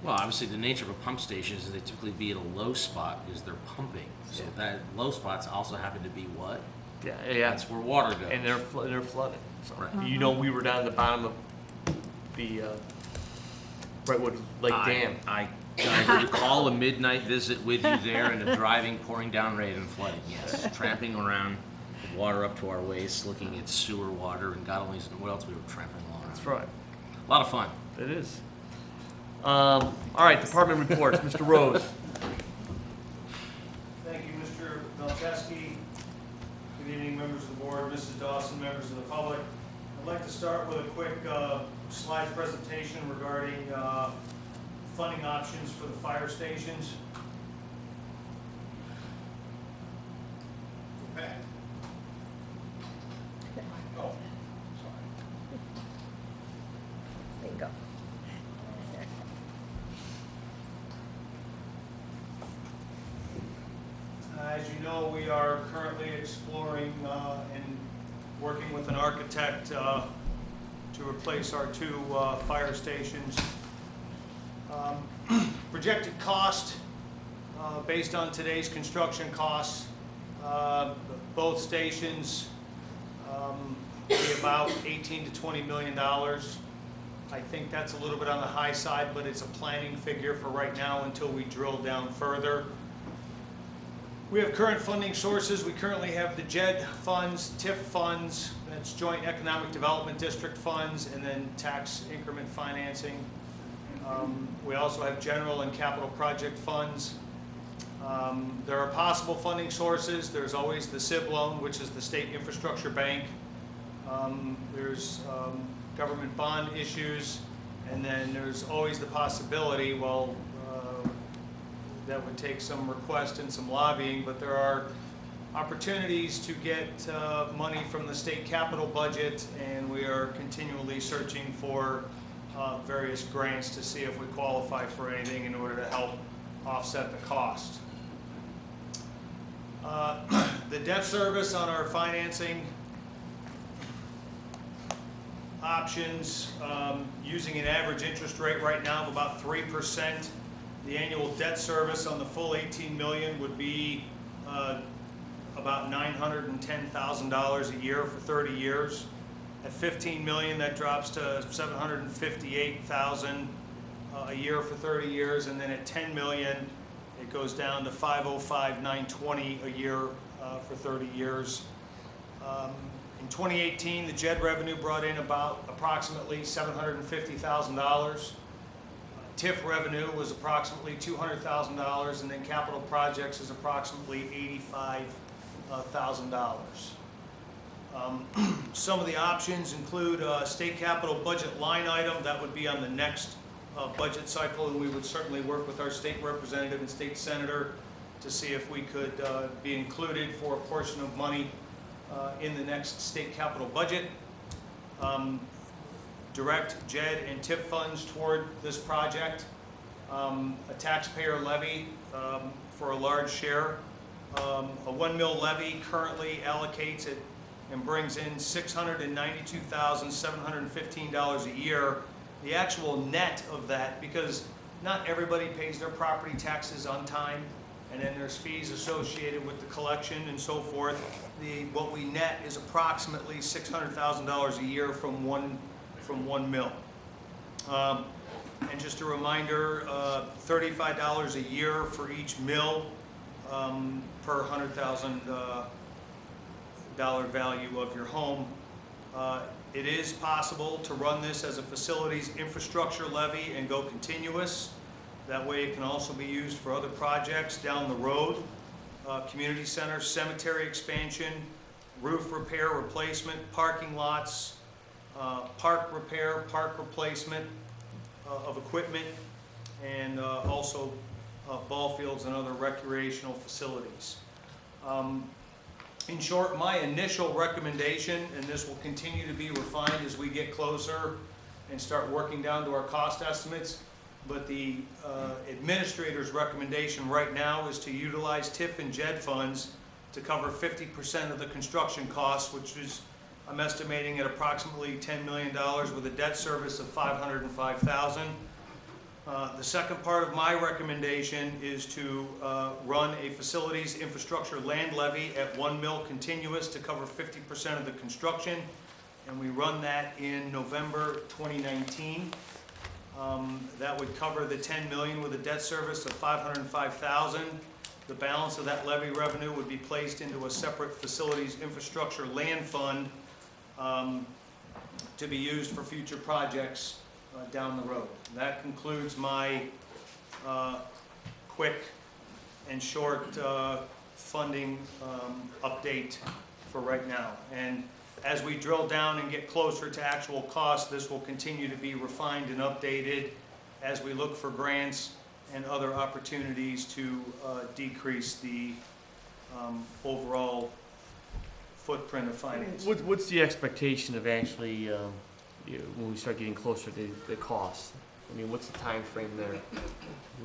Well, obviously the nature of a pump station is they typically be at a low spot because they're pumping. So that low spots also happen to be what? Yeah. That's where water goes. And they're flooded. So, Right. we were down at the bottom of the Brightwood Lake Dam. I recall a midnight visit with you there and a driving, pouring down rain and flooding. Yes, tramping around with water up to our waist, looking at sewer water, and God only knows what else we were tramping along. That's right. A lot of fun. It is. All right, department reports. Mr. Rose. Thank you, Mr. Malcheski. Good evening, members of the board, Mrs. Dawson, members of the public. I'd like to start with a quick slide presentation regarding funding options for the fire stations. Go back. Oh, sorry. There you go. you know, we are currently exploring and working with an architect to replace our 2 fire stations. Projected cost, based on today's construction costs, both stations be about $18 to $20 million. I think that's a little bit on the high side, but it's a planning figure for right now until we drill down further. We have current funding sources. We currently have the JED funds, TIF funds, that's Joint Economic Development District funds, and then tax increment financing. We also have general and capital project funds. There are possible funding sources. There's always the SIB loan, which is the State Infrastructure Bank. There's government bond issues, and then there's always the possibility, well, that would take some request and some lobbying, but there are opportunities to get money from the state capital budget, and we are continually searching for various grants to see if we qualify for anything in order to help offset the cost. The debt service on our financing options, using an average interest rate right now of about 3%. The annual debt service on the full 18 million would be about $910,000 a year for 30 years. At 15 million, that drops to $758,000 a year for 30 years, and then at 10 million, it goes down to $505,920 a year for 30 years. In 2018, the JED revenue brought in about approximately $750,000. TIF revenue was approximately $200,000, and then capital projects is approximately $85,000. Some of the options include a state capital budget line item that would be on the next budget cycle, and we would certainly work with our state representative and state senator to see if we could be included for a portion of money in the next state capital budget. Direct JED and TIF funds toward this project. A taxpayer levy for a large share. A 1 mil levy currently allocates it and brings in $692,715 a year. The actual net of that, because not everybody pays their property taxes on time, and then there's fees associated with the collection and so forth. What we net is approximately $600,000 a year from one mil. And just a reminder, $35 a year for each mil per $100,000 value of your home. It is possible to run this as a facilities infrastructure levy and go continuous. That way it can also be used for other projects down the road. Community center, cemetery expansion, roof repair, replacement, parking lots, park repair, park replacement of equipment, and also ball fields and other recreational facilities. In short, my initial recommendation, and this will continue to be refined as we get closer and start working down to our cost estimates, but the administrator's recommendation right now is to utilize TIF and JED funds to cover 50% of the construction costs, which is, I'm estimating at approximately $10 million with a debt service of $505,000. The second part of my recommendation is to run a facilities infrastructure land levy at 1 mil continuous to cover 50% of the construction, and we run that in November 2019. That would cover the 10 million with a debt service of 505,000. The balance of that levy revenue would be placed into a separate facilities infrastructure land fund to be used for future projects down the road. That concludes my quick and short funding update for right now. And as we drill down and get closer to actual cost, this will continue to be refined and updated as we look for grants and other opportunities to decrease the overall footprint of finance. What's the expectation of actually, when we start getting closer to the cost? I mean, what's the time frame there?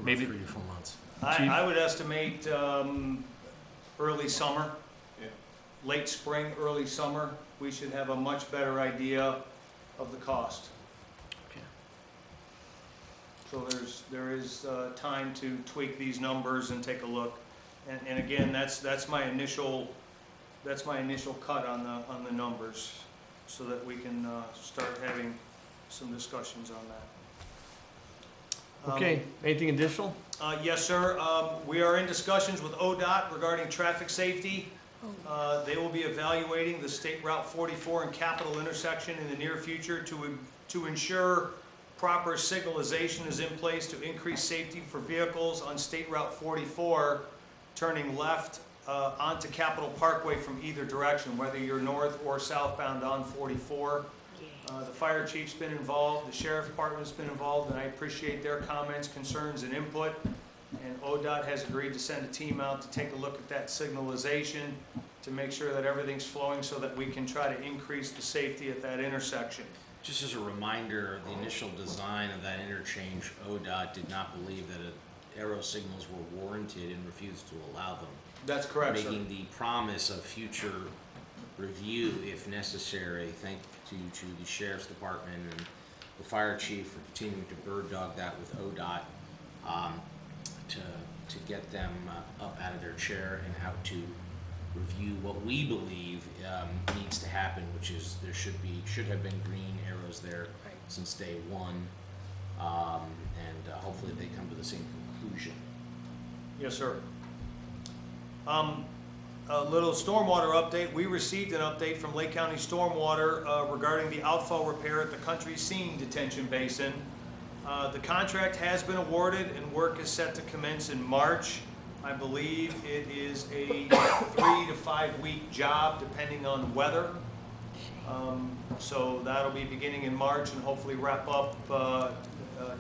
Maybe 3 to 4 months. I would estimate early summer, late spring, early summer, we should have a much better idea of the cost. Okay. So there is time to tweak these numbers and take a look. And again, that's my initial cut on the numbers, so that we can start having some discussions on that. Okay, anything additional? Yes, sir. We are in discussions with ODOT regarding traffic safety. They will be evaluating the State Route 44 and Capitol intersection in the near future to ensure proper signalization is in place to increase safety for vehicles on State Route 44 turning left onto Capitol Parkway from either direction, whether you're north or southbound on 44. The fire chief's been involved, the sheriff department's been involved, and I appreciate their comments, concerns, and input. And ODOT has agreed to send a team out to take a look at that signalization to make sure that everything's flowing so that we can try to increase the safety at that intersection. Just as a reminder, the initial design of that interchange, ODOT did not believe that arrow signals were warranted and refused to allow them. That's correct, sir. Making the promise of future review if necessary. Thank you to the sheriff's department and the fire chief for continuing to bird dog that with ODOT to get them up out of their chair and how to review what we believe needs to happen, which is there should have been green arrows there since day one, and hopefully they come to the same conclusion. Yes, sir. A little stormwater update. We received an update from Lake County Stormwater regarding the outfall repair at the Country Scene Detention Basin. The contract has been awarded and work is set to commence in March. I believe it is a 3 to 5 week job depending on weather. So that'll be beginning in March and hopefully wrap up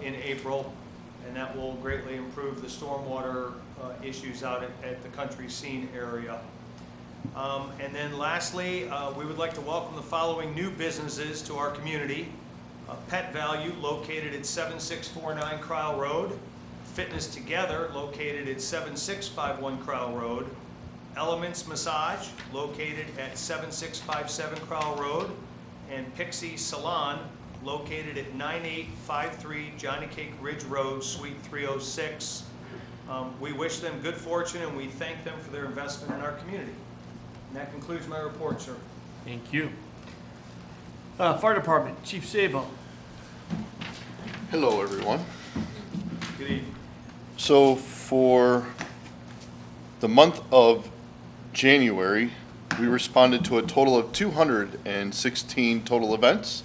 in April. And that will greatly improve the stormwater issues out at the Country Scene area. And then lastly, we would like to welcome the following new businesses to our community. Pet Value, located at 7649 Crowell Road. Fitness Together, located at 7651 Crowell Road. Elements Massage, located at 7657 Crowell Road. And Pixie Salon, located at 9853 Johnny Cake Ridge Road, Suite 306. We wish them good fortune and we thank them for their investment in our community. And that concludes my report, sir. Thank you. Fire Department, Chief Sabo. Hello, everyone. Good evening. So for the month of January, we responded to a total of 216 total events.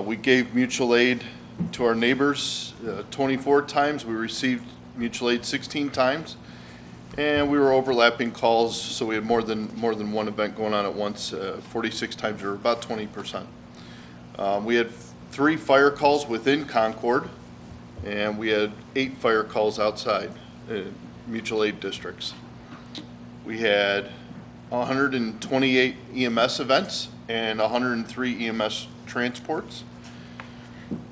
We gave mutual aid to our neighbors 24 times. We received mutual aid 16 times. And we were overlapping calls, so we had more than one event going on at once, 46 times, or about 20%. We had 3 fire calls within Concord, and we had 8 fire calls outside mutual aid districts. We had 128 EMS events and 103 EMS transports.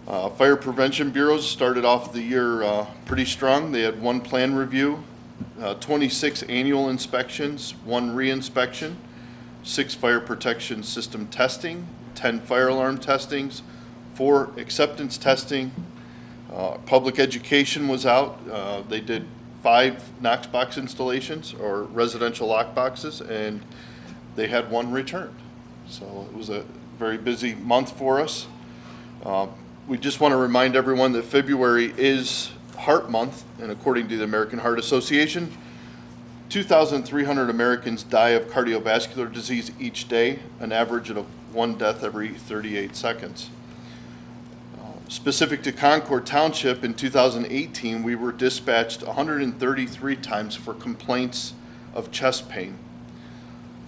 Fire Prevention Bureaus started off the year pretty strong. They had 1 plan review, 26 annual inspections, 1 re-inspection, 6 fire protection system testing, 10 fire alarm testings, 4 acceptance testing. Public education was out. They did 5 Knox box installations or residential lock boxes, and they had 1 returned. So it was a very busy month for us. We just want to remind everyone that February is Heart Month, and according to the American Heart Association, 2,300 Americans die of cardiovascular disease each day, an average of 1 death every 38 seconds. Specific to Concord Township, in 2018, we were dispatched 133 times for complaints of chest pain.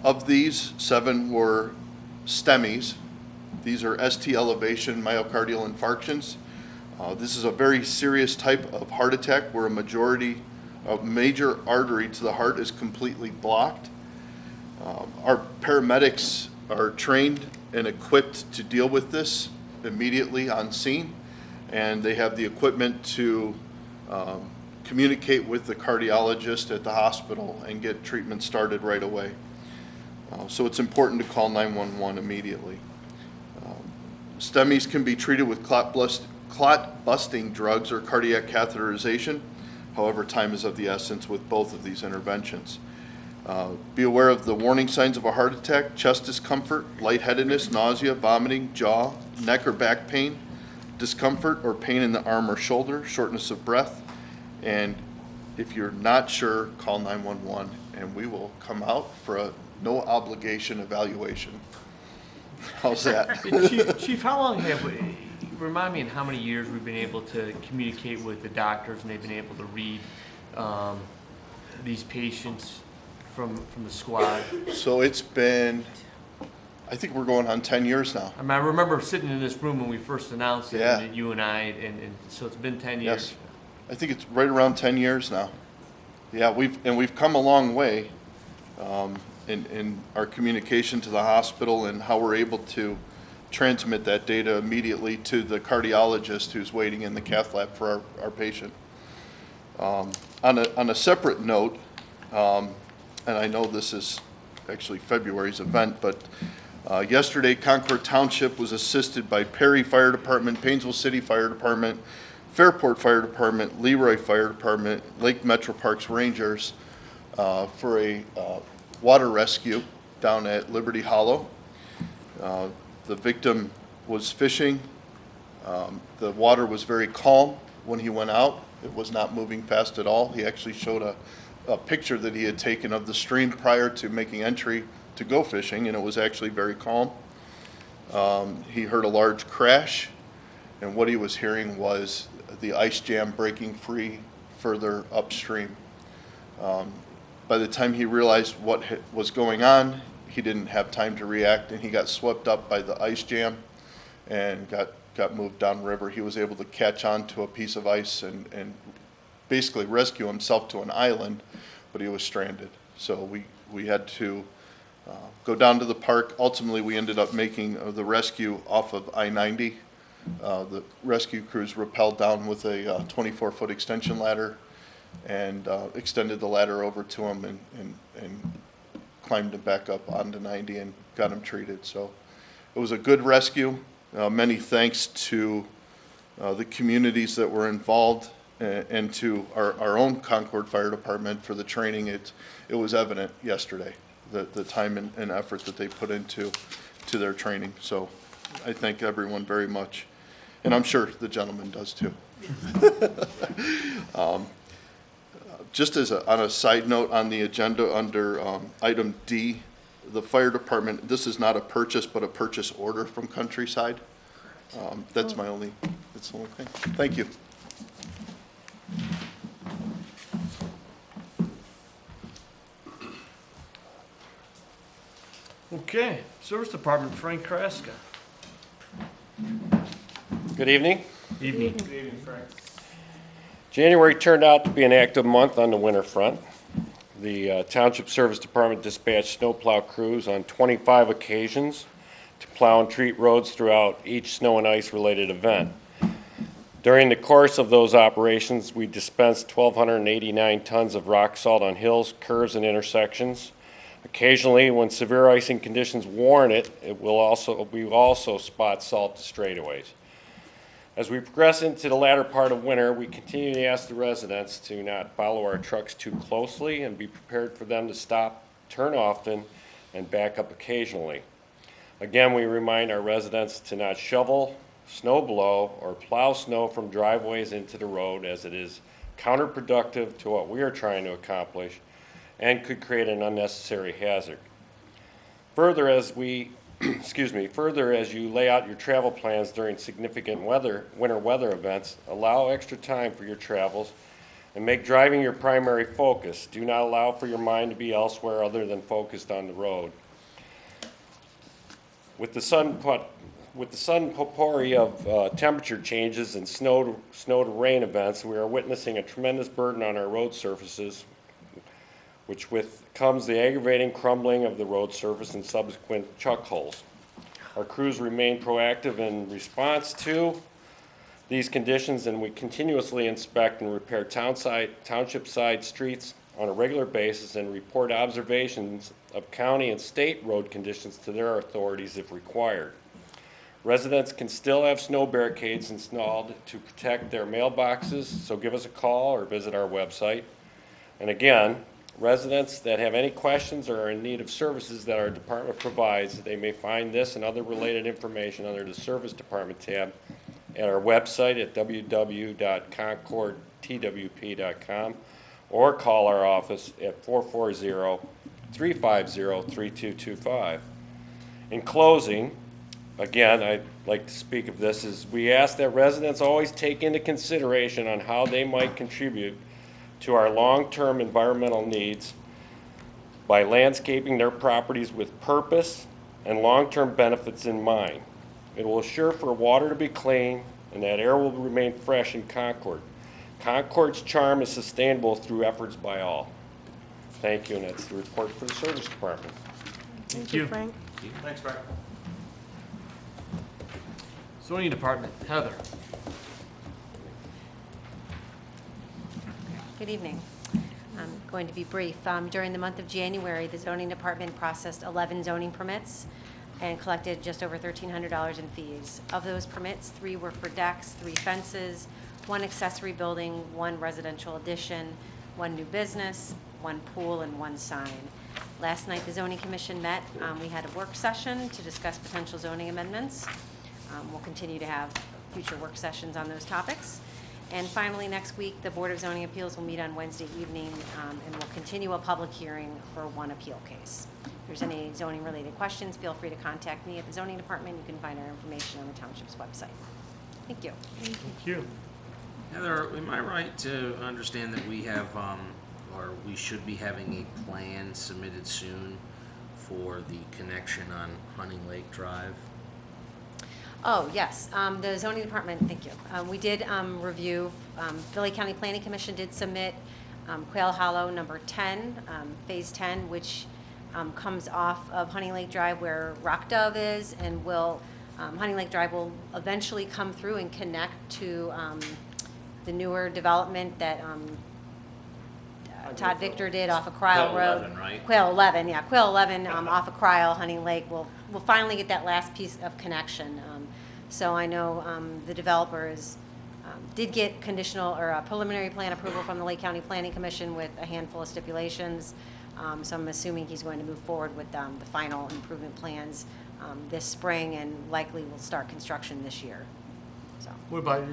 Of these, 7 were STEMIs. These are ST elevation myocardial infarctions. This is a very serious type of heart attack where a major artery to the heart is completely blocked. Our paramedics are trained and equipped to deal with this immediately on scene, and they have the equipment to communicate with the cardiologist at the hospital and get treatment started right away. So it's important to call 911 immediately. STEMIs can be treated with clot-busting drugs or cardiac catheterization. However, time is of the essence with both of these interventions. Be aware of the warning signs of a heart attack: chest discomfort, lightheadedness, nausea, vomiting, jaw, neck or back pain, discomfort or pain in the arm or shoulder, shortness of breath. And if you're not sure, call 911 and we will come out for a no obligation evaluation. How's that? Chief, how long have we, remind me in how many years we've been able to communicate with the doctors and they've been able to read these patients from the squad? So it's been, I think we're going on 10 years now. I mean, I remember sitting in this room when we first announced it, Yeah. and you and I, and so it's been 10 years. Yes. I think it's right around 10 years now. Yeah, we've come a long way in our communication to the hospital and how we're able to transmit that data immediately to the cardiologist who's waiting in the cath lab for our patient. On a separate note, and I know this is actually February's event, but yesterday Concord Township was assisted by Perry Fire Department, Painesville City Fire Department, Fairport Fire Department, Leroy Fire Department, Lake Metro Parks Rangers for a water rescue down at Liberty Hollow. The victim was fishing. The water was very calm when he went out. It was not moving fast at all. He actually showed a picture that he had taken of the stream prior to making entry to go fishing, and it was actually very calm. He heard a large crash, and what he was hearing was the ice jam breaking free further upstream. By the time he realized what was going on, he didn't have time to react, and he got swept up by the ice jam and got moved downriver. He was able to catch on to a piece of ice and basically rescue himself to an island, but he was stranded. So we had to go down to the park. Ultimately, we ended up making the rescue off of I-90. The rescue crews rappelled down with a 24-foot extension ladder and extended the ladder over to him and climbed him back up onto 90 and got him treated. So it was a good rescue. Many thanks to the communities that were involved and to our own Concord Fire Department for the training. It was evident yesterday, the time and effort that they put into their training. So I thank everyone very much. And I'm sure the gentleman does too. Just on a side note on the agenda under item D, the fire department, this is not a purchase, but a purchase order from Countryside. That's the only thing. Thank you. Okay, Service Department, Frank Kraska. Good evening. Evening. Good evening, Frank. January turned out to be an active month on the winter front. The Township Service Department dispatched snowplow crews on 25 occasions to plow and treat roads throughout each snow and ice related event. During the course of those operations, we dispensed 1,289 tons of rock salt on hills, curves, and intersections. Occasionally, when severe icing conditions warrant it, we will also spot salt to straightaways. As we progress into the latter part of winter, we continue to ask the residents to not follow our trucks too closely and be prepared for them to stop, turn often, and back up occasionally. Again, we remind our residents to not shovel, snow blow, or plow snow from driveways into the road, as it is counterproductive to what we are trying to accomplish and could create an unnecessary hazard. Further, as you lay out your travel plans during significant winter weather events, allow extra time for your travels and make driving your primary focus. Do not allow for your mind to be elsewhere other than focused on the road. With the sudden potpourri of temperature changes and snow to rain events, we are witnessing a tremendous burden on our road surfaces, which comes the aggravating crumbling of the road surface and subsequent chuck holes. Our crews remain proactive in response to these conditions, and we continuously inspect and repair township-side streets on a regular basis and report observations of county and state road conditions to their authorities if required. Residents can still have snow barricades installed to protect their mailboxes, so give us a call or visit our website. And again, residents that have any questions or are in need of services that our department provides, they may find this and other related information under the Service Department tab at our website at www.concordtwp.com or call our office at 440-350-3225. In closing, again, I'd like to speak of this, is we ask that residents always take into consideration on how they might contribute to our long-term environmental needs by landscaping their properties with purpose and long-term benefits in mind. It will assure for water to be clean and that air will remain fresh in Concord. Concord's charm is sustainable through efforts by all. Thank you, and that's the report for the Service Department. Thank you, Frank. Thanks, Frank. Zoning Department, Heather. Good evening. I'm going to be brief. During the month of January, the zoning department processed 11 zoning permits and collected just over $1,300 in fees. Of those permits, 3 were for decks, 3 fences, 1 accessory building, 1 residential addition, 1 new business, 1 pool, and 1 sign. Last night, the zoning commission met. We had a work session to discuss potential zoning amendments. We'll continue to have future work sessions on those topics. And finally, next week, the Board of Zoning Appeals will meet on Wednesday evening, and will continue a public hearing for 1 appeal case. If there's any zoning-related questions, feel free to contact me at the zoning department. You can find our information on the township's website. Thank you. Thank you. Heather, am I right to understand that we have, or we should be having a plan submitted soon for the connection on Hunting Lake Drive? Oh, yes, the zoning department, thank you. We did review, Philly County Planning Commission did submit Quail Hollow number 10, phase 10, which comes off of Hunting Lake Drive where Rock Dove is, and Hunting Lake Drive will eventually come through and connect to the newer development that Todd Victor did off of Cryle Quail Road. 11, right? Quail 11, yeah, Quail 11 off of Cryle, Hunting Lake. We'll finally get that last piece of connection. So I know the developer did get conditional or preliminary plan approval from the Lake County Planning Commission with a handful of stipulations. So I'm assuming he's going to move forward with the final improvement plans this spring, and likely will start construction this year. So. What about,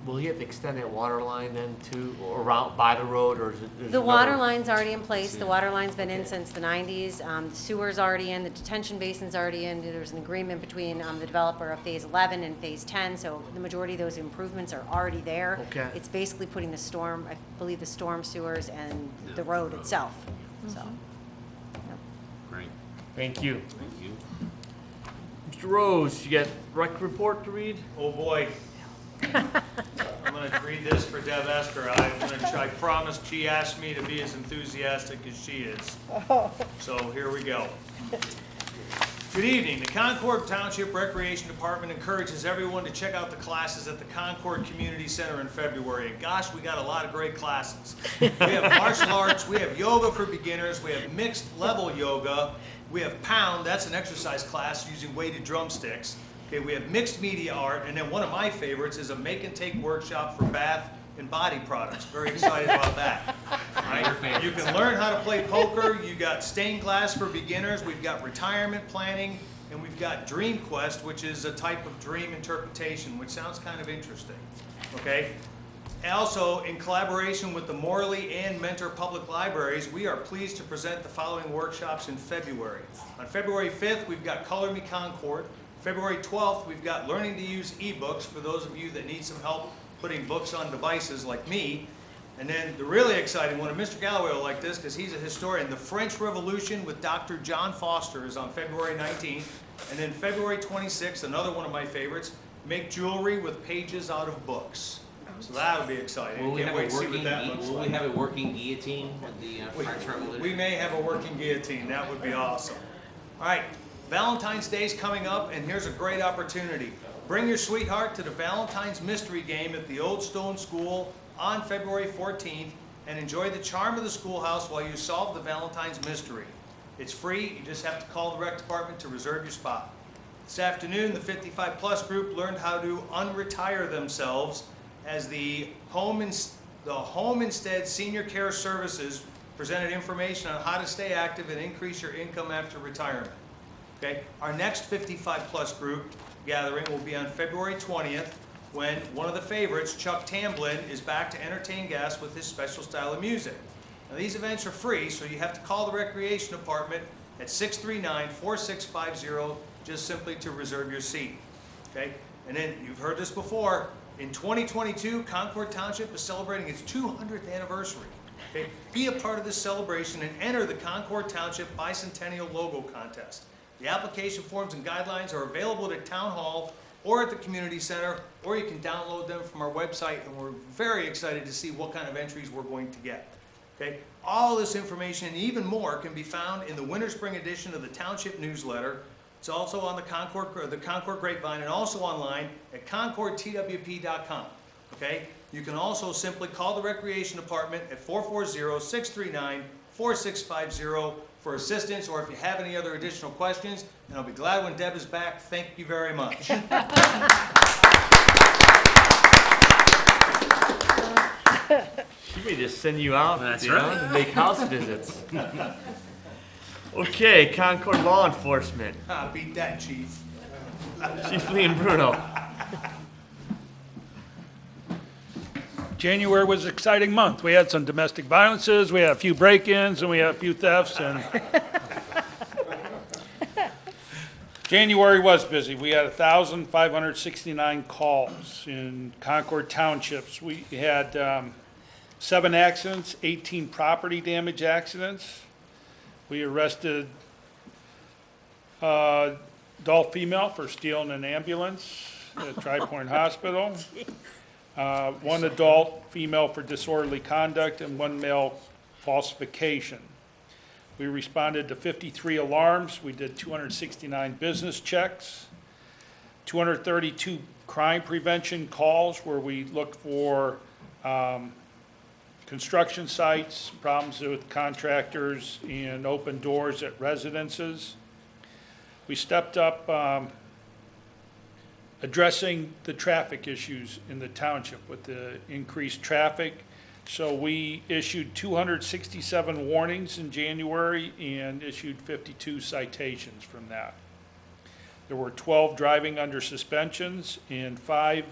will he have to extend that water line then to, or around by the road, or is it? The water line's already in place. The water line's been in since the 90s. The sewer's already in, the detention basin's already in. There's an agreement between the developer of phase 11 and phase 10, so the majority of those improvements are already there. Okay. It's basically putting the storm, I believe the storm sewers and the road itself, so. Great. Thank you. Thank you. Mr. Rose, you got rec report to read? Oh, boy. I'm gonna read this for Deb Esker. I promised she asked me to be as enthusiastic as she is. So here we go. Good evening. The Concord Township Recreation Department encourages everyone to check out the classes at the Concord Community Center in February. And gosh, we got a lot of great classes. We have martial arts, we have yoga for beginners, we have mixed level yoga, we have pound, that's an exercise class using weighted drumsticks. Okay, we have mixed media art, and then one of my favorites is a make and take workshop for bath and body products. Very excited about that. Right? You can learn how to play poker. You got stained glass for beginners. We've got retirement planning, and we've got Dream Quest, which is a type of dream interpretation, which sounds kind of interesting. Okay. Also, in collaboration with the Morley and Mentor Public Libraries, we are pleased to present the following workshops in February. On February 5th, we've got Color Me Concord. February 12th, we've got Learning to Use eBooks for those of you that need some help putting books on devices like me. And then the really exciting one, and Mr. Galloway will like this because he's a historian, The French Revolution with Dr. John Foster is on February 19th. And then February 26th, another one of my favorites, Make Jewelry with Pages Out of Books. So that would be exciting. Will we Can't have wait to see what that looks will we like. have a working guillotine with the French Revolution? We may have a working guillotine. That would be awesome. All right. Valentine's Day is coming up, and here's a great opportunity. Bring your sweetheart to the Valentine's Mystery Game at the Old Stone School on February 14th and enjoy the charm of the schoolhouse while you solve the Valentine's mystery. It's free, you just have to call the rec department to reserve your spot. This afternoon, the 55-plus group learned how to unretire themselves as the Home Instead Senior Care Services presented information on how to stay active and increase your income after retirement. Okay? Our next 55-plus group gathering will be on February 20th when one of the favorites, Chuck Tamblin, is back to entertain guests with his special style of music. Now, these events are free, so you have to call the Recreation Department at 639-4650 just simply to reserve your seat. Okay? And then, you've heard this before, in 2022, Concord Township is celebrating its 200th anniversary. Okay? Be a part of this celebration and enter the Concord Township Bicentennial Logo Contest. The application forms and guidelines are available at Town Hall or at the Community Center, or you can download them from our website, and we're very excited to see what kind of entries we're going to get. Okay? All this information and even more can be found in the Winter Spring edition of the Township newsletter. It's also on the Concord Grapevine and also online at concordtwp.com. Okay? You can also simply call the Recreation Department at 440-639-4650 for assistance, or if you have any other additional questions, and I'll be glad when Deb is back. Thank you very much. She may just send you out, That's you know, right. to make house visits. Okay, Concord Law Enforcement, Beat that, Chief. Chief Liam Bruno. January was an exciting month. We had some domestic violences, we had a few break-ins, and we had a few thefts, and January was busy. We had 1,569 calls in Concord Townships. We had 7 accidents, 18 property damage accidents. We arrested adult female for stealing an ambulance at Tri-Point Hospital. 1 adult female for disorderly conduct and 1 male falsification. We responded to 53 alarms. We did 269 business checks, 232 crime prevention calls where we looked for construction sites, problems with contractors, and open doors at residences. We stepped up addressing the traffic issues in the township with the increased traffic. So we issued 267 warnings in January and issued 52 citations from that. There were 12 driving under suspensions and 5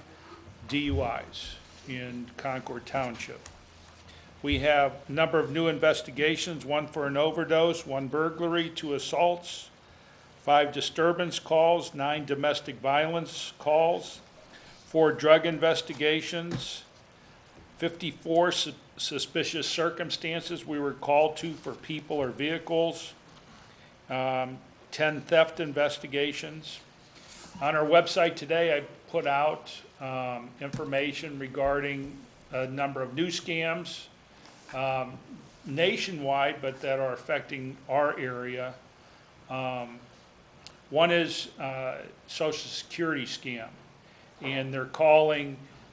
DUIs in Concord Township. We have a number of new investigations, 1 for an overdose, 1 burglary, 2 assaults, 5 disturbance calls, 9 domestic violence calls, 4 drug investigations, 54 suspicious circumstances we were called to for people or vehicles, 10 theft investigations. On our website today, I put out information regarding a number of new scams nationwide, but that are affecting our area. One is Social Security scam, and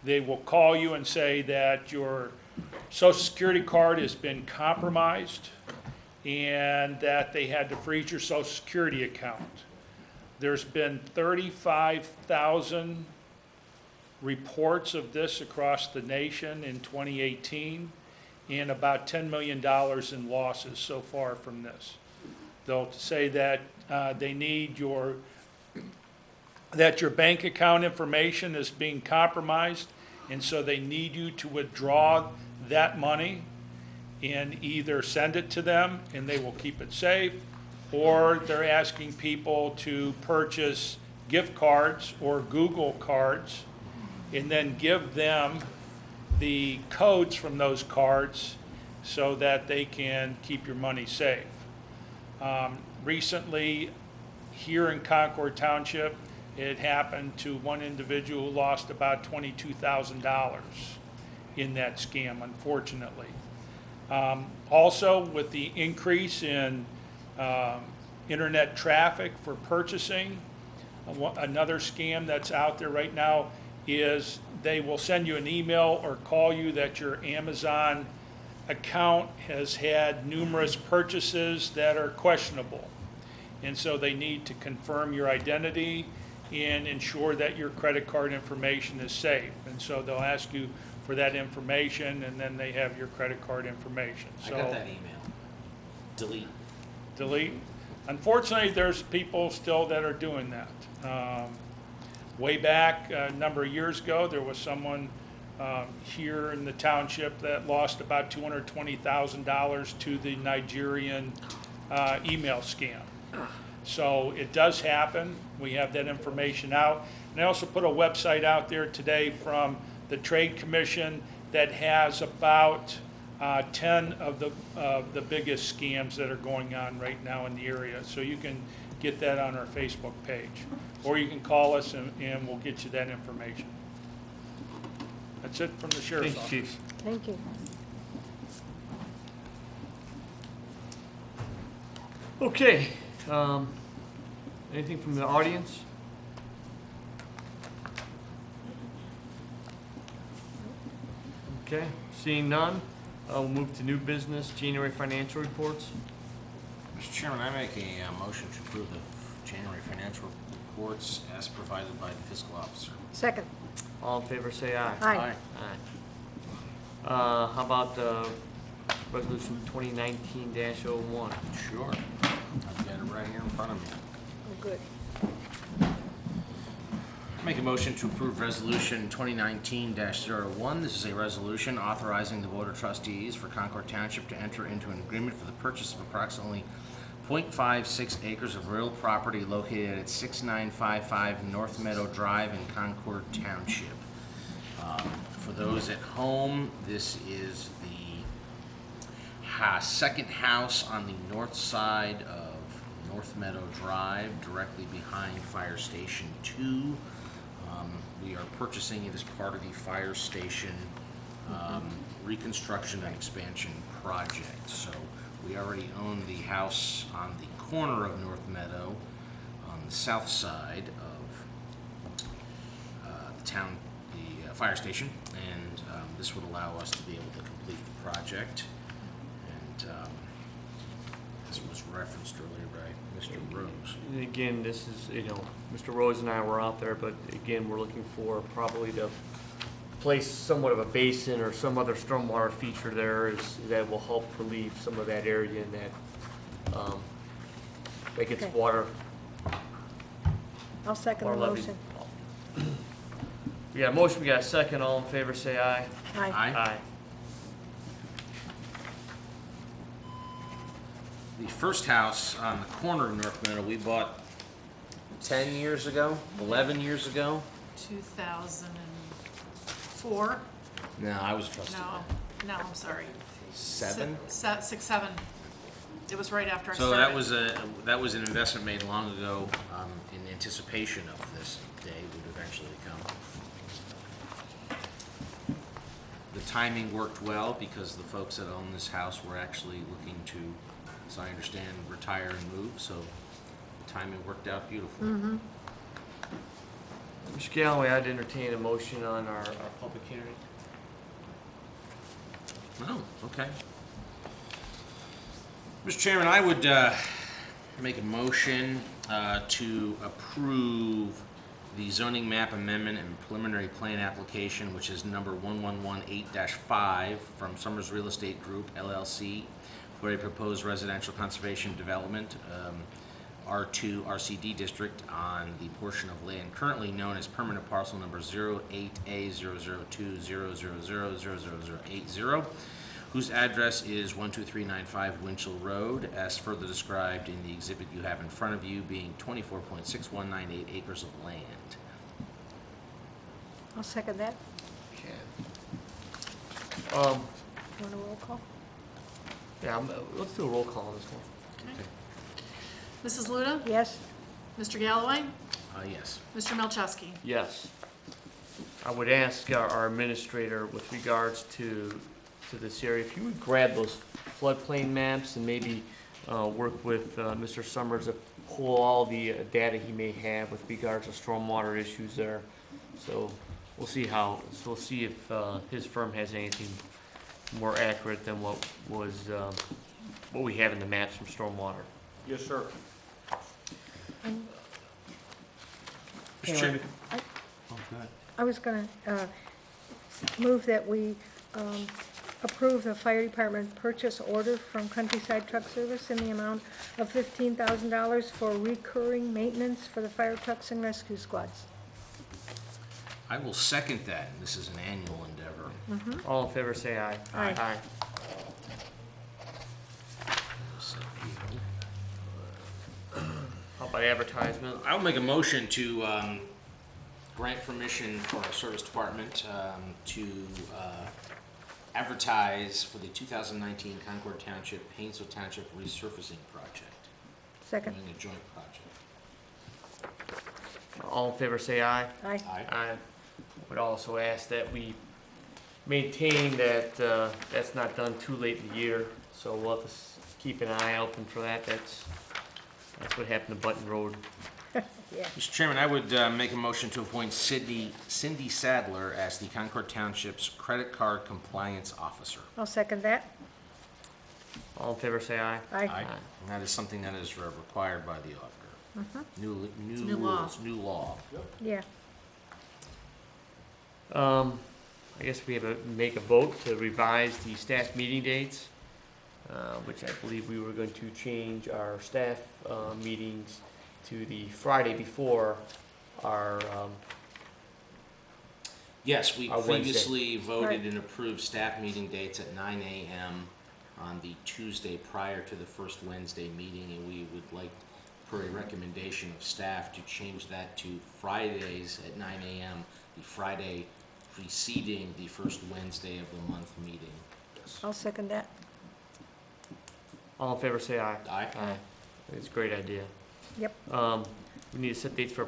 they will call you and say that your Social Security card has been compromised and that they had to freeze your Social Security account. There's been 35,000 reports of this across the nation in 2018 and about $10 million in losses so far from this. They'll say that they need that your bank account information is being compromised, and so they need you to withdraw that money and either send it to them and they will keep it safe, or they're asking people to purchase gift cards or Google cards and then give them the codes from those cards so that they can keep your money safe. Recently, here in Concord Township, it happened to one individual who lost about $22,000 in that scam, unfortunately. Also, with the increase in internet traffic for purchasing, Another scam that's out there right now is they will send you an email or call you that your Amazon account has had numerous purchases that are questionable. And so they need to confirm your identity and ensure that your credit card information is safe. And so they'll ask you for that information, and then they have your credit card information. I So got that email. Delete. delete. Unfortunately, there's people still that are doing that. Way back, a number of years ago, there was someone here in the township that lost about $220,000 to the Nigerian email scam. So it does happen. We have that information out. And I also put a website out there today from the Trade Commission that has about 10 of the biggest scams that are going on right now in the area. So you can get that on our Facebook page. Or you can call us and we'll get you that information. That's it from the Sheriff's Thanks, Office. Chief. Thank you. Okay, anything from the audience? Okay, seeing none, we'll move to new business, January financial reports. Mr. Chairman, I make a motion to approve the January financial reports as provided by the fiscal officer. Second. All in favor, say aye. Aye. Aye. How about resolution 2019-01? Sure. I've got it right here in front of me. Oh, good. Make a motion to approve resolution 2019-01. This is a resolution authorizing the Board of Trustees for Concord Township to enter into an agreement for the purchase of approximately .56 acres of real property located at 6955 North Meadow Drive in Concord Township. For those at home, this is the second house on the north side of North Meadow Drive, directly behind Fire Station 2. We are purchasing it as part of the fire station reconstruction and expansion project. So we already own the house on the corner of North Meadow on the south side of the town, the fire station, and this would allow us to be able to complete the project. And this was referenced earlier by Mr. Rose. And again, this is, Mr. Rose and I were out there, but again, we're looking for probably to place somewhat of a basin or some other stormwater feature there that will help relieve some of that area and that gets Okay. water. I'll second the Water levy. motion. We got a motion, we got a second, all in favor, say aye. Aye. Aye. The first house on the corner of North Meadow, we bought 10 years ago, 11 years ago. 2004? No, I was trustee. No, I'm sorry. 7? 6, 7. It was right after I So started. that was an investment made long ago in anticipation of this day would eventually come. The timing worked well because the folks that own this house were actually looking to, as I understand, retire and move, so the timing worked out beautifully. Mm-hmm. Mr. Galloway, I'd entertain a motion on our public hearing. Oh, okay. Mr. Chairman, I would make a motion to approve the zoning map amendment and preliminary plan application, which is number 1118-5 from Summers Real Estate Group LLC for a proposed residential conservation development, R2 RCD district on the portion of land currently known as permanent parcel number 08A00200000080, whose address is 12395 Winchell Road, as further described in the exhibit you have in front of you, being 24.6198 acres of land. I'll second that. Okay. You want a roll call? Yeah, let's do a roll call on this one. Mrs. Luda? Yes? Mr. Galloway? Yes. Mr. Melchewski? Yes. I would ask our administrator with regards to this area, if you would grab those floodplain maps and maybe work with Mr. Summers to pull all the data he may have with regards to stormwater issues there. So we'll see if his firm has anything more accurate than what we have in the maps from stormwater. Yes, sir. Mr. Chairman. I was gonna move that we approve the fire department purchase order from Countryside Truck Service in the amount of $15,000 for recurring maintenance for the fire trucks and rescue squads. I will second that, and this is an annual endeavor. All in favor, say aye. Aye. Aye. How about advertisement? I'll make a motion to grant permission for our service department to advertise for the 2019 Concord Township, Painesville Township resurfacing project. Second. Doing a joint project. All in favor, say aye. Aye. I would also ask that we maintain that that's not done too late in the year, so we'll have to keep an eye open for that. That's what happened to Button Road. Yeah. Mr. Chairman, I would make a motion to appoint Cindy Sadler as the Concord Township's credit card compliance officer. I'll second that. All in favor, say aye. Aye. And that is something that is required by the auditor. New new law. rules, new law. Yeah. I guess we have to make a vote to revise the staff meeting dates, which I believe we were going to change our staff meetings to the Friday before our, Yes, we Our Wednesday. previously voted Right. and approved staff meeting dates at 9 a.m. on the Tuesday prior to the first Wednesday meeting, and we would like, per a recommendation of staff, to change that to Fridays at 9 a.m., the Friday preceding the first Wednesday of the month meeting. I'll second that. all in favor, say aye. Aye. Aye. It's a great idea. Yep. We need to set dates for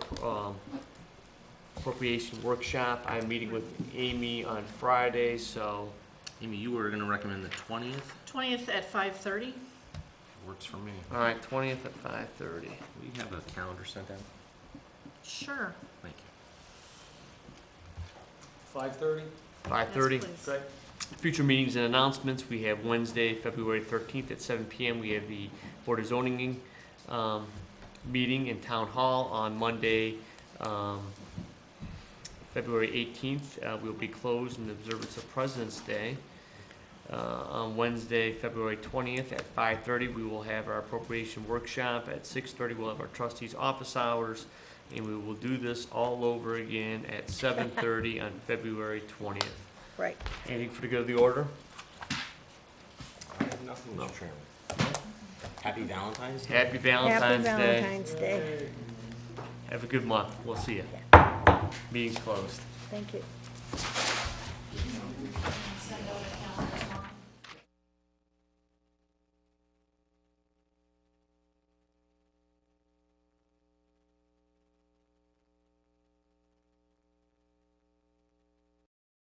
appropriation workshop. I'm meeting with Amy on Friday, so Amy, you were gonna recommend the 20th? 20th at 5:30. Works for me. all right, 20th at 5:30. We have a calendar sent out? Sure. Thank you. 5:30? 5:30. Yes, please. Future meetings and announcements, we have Wednesday, February 13th at 7 p.m. We have the Board of Zoning meeting in Town Hall. On Monday, February 18th, we'll be closed in observance of President's Day. On Wednesday, February 20th at 5:30, we will have our appropriation workshop. At 6:30, we'll have our trustees' office hours, and we will do this all over again at 7:30 on February 20th. Right. Anything for the good of the order? I have nothing, Mr. Chairman. Happy Valentine's Day. Happy Valentine's Day. Happy Valentine's Day. Have a good month. We'll see you. Meeting's closed. Thank you.